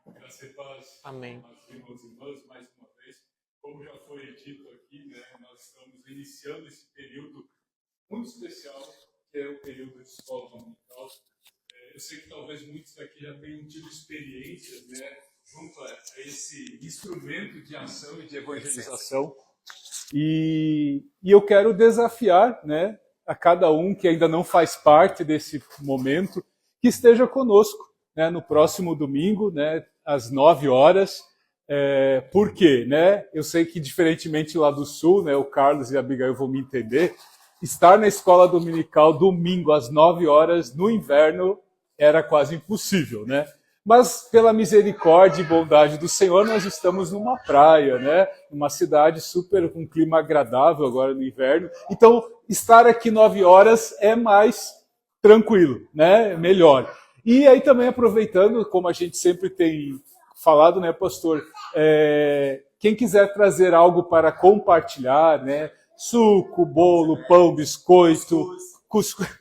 domingo. Graças a Deus. Amém. Irmãos e irmãs, mais uma vez, como já foi dito aqui, né, nós estamos iniciando esse período muito especial, que é o período de escola dominical. Eu sei que talvez muitos daqui já tenham tido experiências, né, junto a esse instrumento de ação e de evangelização. E eu quero desafiar, né, a cada um que ainda não faz parte desse momento, que esteja conosco, né, no próximo domingo, né, às 9 horas. Por quê? Né? Eu sei que, diferentemente lá do Sul, né, o Carlos e a Abigail vão me entender, estar na escola dominical domingo às 9 horas no inverno era quase impossível, né? Mas, pela misericórdia e bondade do Senhor, nós estamos numa praia, né? Numa cidade super com um clima agradável agora no inverno. Então, estar aqui 9 horas é mais tranquilo, né? Melhor. E aí também aproveitando, como a gente sempre tem falado, né, pastor? Quem quiser trazer algo para compartilhar, né? Suco, bolo, pão, biscoito,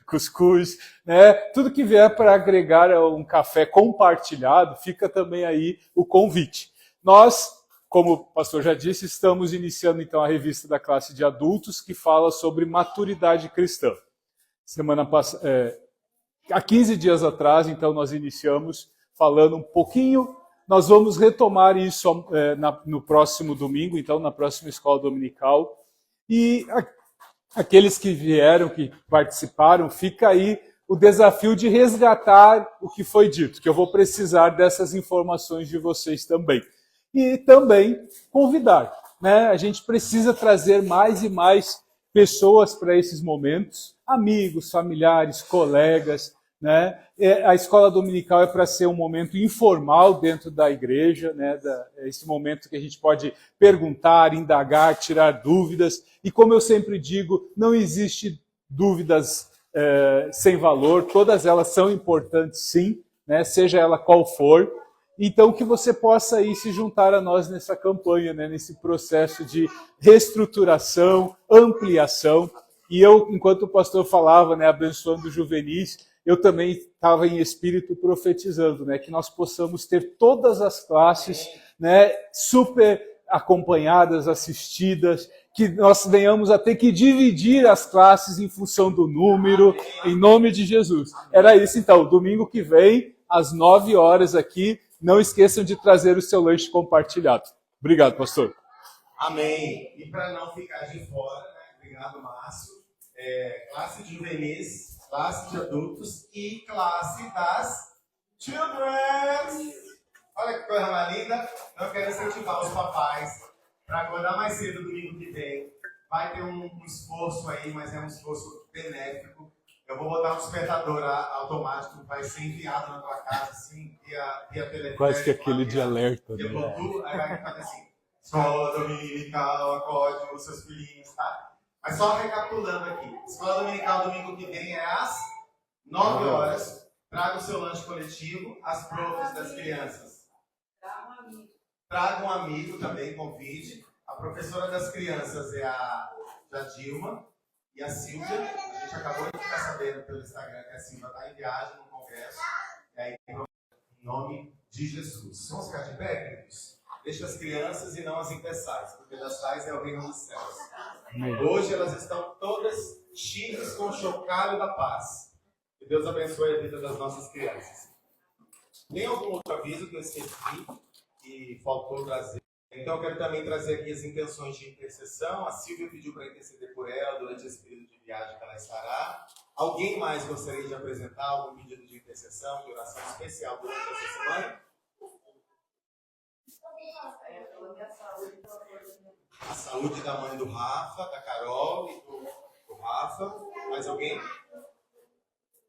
cuscuz, né? Tudo que vier para agregar um café compartilhado, fica também aí o convite. Nós, como o pastor já disse, estamos iniciando então a revista da classe de adultos que fala sobre maturidade cristã. Semana passada, há 15 dias atrás, então, nós iniciamos falando um pouquinho. Nós vamos retomar isso no próximo domingo, então, na próxima escola dominical. E aqueles que vieram, que participaram, fica aí o desafio de resgatar o que foi dito, que eu vou precisar dessas informações de vocês também. E também convidar, né? A gente precisa trazer mais e mais pessoas para esses momentos, amigos, familiares, colegas, né? A escola dominical é para ser um momento informal dentro da igreja, né? Esse momento que a gente pode perguntar, indagar, tirar dúvidas. E como eu sempre digo, não existe dúvidas sem valor, todas elas são importantes sim, né? Seja ela qual for. Então que você possa aí se juntar a nós nessa campanha, né? Nesse processo de reestruturação, ampliação. E eu, enquanto o pastor falava, né, abençoando os juvenis, eu também estava em espírito profetizando, né, que nós possamos ter todas as classes, né, super acompanhadas, assistidas, que nós venhamos a ter que dividir as classes em função do número, em nome de Jesus. Era isso então, domingo que vem, às 9 horas aqui, não esqueçam de trazer o seu lanche compartilhado. Obrigado, pastor. Amém. E para não ficar de fora, né, obrigado, Márcio, classe de juvenis, classe de adultos e classe das children. Olha que coisa mais linda. Eu quero incentivar os papais para acordar mais cedo domingo que vem. Vai ter um esforço aí, mas é um esforço benéfico. Eu vou botar um despertador automático que vai ser enviado na tua casa, assim, via telefone. Quase que aquele de alerta, né? né? Aí vai fazer assim, escola dominical, acorde os seus filhinhos, tá? Mas só recapitulando aqui. Escola dominical, domingo que vem é às 9 horas. Traga o seu lanche coletivo, as profs das crianças. Traga um amigo também, convide. A professora das crianças é a Dilma e a Silvia. A gente acabou de ficar sabendo pelo Instagram que a Silvia está em viagem no congresso. E aí, em nome de Jesus. Vamos ficar de pé, queridos? Deixa as crianças e não as impesais, porque das tais é o reino dos céus. Hoje elas estão todas chiques com o chocalho da paz. Que Deus abençoe a vida das nossas crianças. Tem algum outro aviso que eu esqueci, que faltou trazer? Então eu quero também trazer aqui as intenções de intercessão. A Silvia pediu para interceder por ela durante esse período de viagem que ela estará. Alguém mais gostaria de apresentar algum pedido de intercessão, de oração especial durante essa semana? A saúde da mãe do Rafa, da Carol e do Rafa. Mais alguém?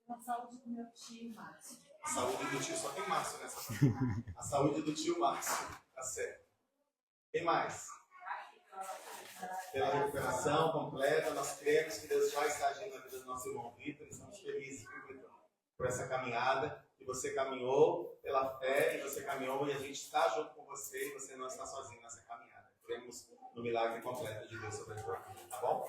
A saúde do meu tio, Márcio. A saúde do tio, só tem Márcio nessa semana. A saúde do tio Márcio, tá certo. Quem mais? Pela recuperação completa, nós cremos que Deus vai estar agindo na vida do nosso irmão Vitor. Estamos felizes, Vitor, por essa caminhada. Que você caminhou pela fé, e você caminhou e a gente está junto com você e você não está sozinho nessa caminhada. Cremos no milagre completo de Deus sobre a tua vida, tá bom?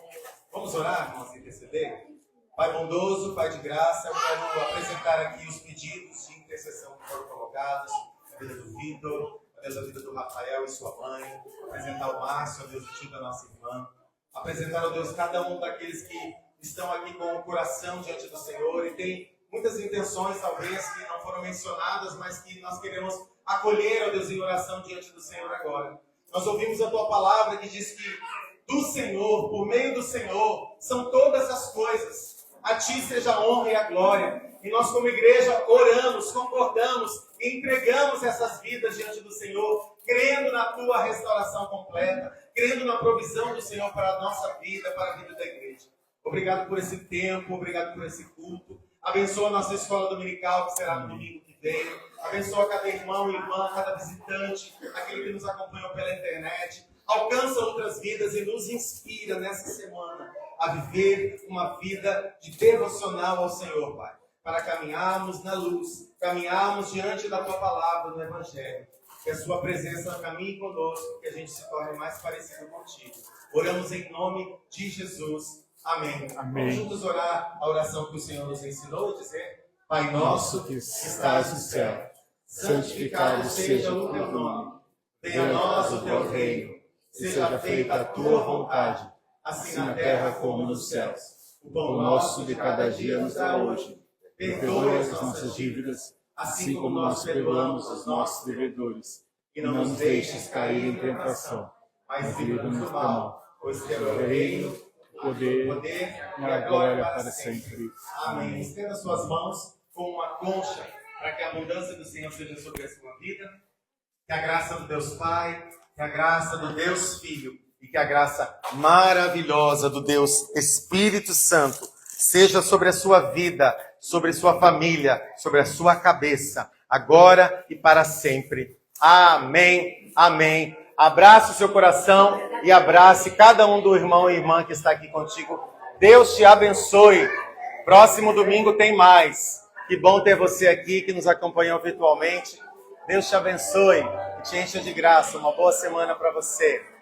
Vamos orar, irmãos, interceder? Pai bondoso, Pai de graça, eu quero apresentar aqui os pedidos de intercessão que foram colocados, a vida do Vitor, a vida do Rafael e sua mãe, apresentar o Márcio, a Deus, o tio da nossa irmã, apresentar, ó Deus, cada um daqueles que estão aqui com o coração diante do Senhor e tem muitas intenções, talvez, que não foram mencionadas, mas que nós queremos acolher, ó Deus, em oração diante do Senhor agora. Nós ouvimos a Tua palavra que diz que do Senhor, por meio do Senhor, são todas as coisas. A Ti seja a honra e a glória. E nós, como igreja, oramos, concordamos e entregamos essas vidas diante do Senhor, crendo na Tua restauração completa, crendo na provisão do Senhor para a nossa vida, para a vida da igreja. Obrigado por esse tempo, obrigado por esse culto. Abençoa a nossa escola dominical, que será no domingo que vem. Abençoa cada irmão e irmã, cada visitante, aquele que nos acompanhou pela internet. Alcança outras vidas e nos inspira nessa semana a viver uma vida de devocional ao Senhor, Pai. Para caminharmos na luz, caminharmos diante da Tua palavra no Evangelho. Que a Sua presença caminhe conosco, que a gente se torne mais parecido contigo. Oramos em nome de Jesus. Amém. Amém. Vamos juntos orar a oração que o Senhor nos ensinou, dizer: Pai nosso que estás no céu, santificado seja o Teu nome. Venha a nós o Teu reino. Seja feita a Tua vontade, assim na terra como nos céus. O pão nosso de cada dia nos dá hoje. Perdoa as nossas dívidas, assim como nós perdoamos os nossos devedores. E não nos deixes cair em tentação, mas livra-nos do mal, pois Teu é o reino, o poder e a glória para sempre. Amém. Estenda suas mãos como uma concha, para que a abundância do Senhor seja sobre a sua vida. Que a graça do Deus Pai, que a graça do Deus Filho e que a graça maravilhosa do Deus Espírito Santo seja sobre a sua vida, sobre a sua família, sobre a sua cabeça, agora e para sempre. Amém, amém. Abrace o seu coração e abrace cada um do irmão e irmã que está aqui contigo. Deus te abençoe. Próximo domingo tem mais. Que bom ter você aqui que nos acompanhou virtualmente. Deus te abençoe e te encha de graça. Uma boa semana para você.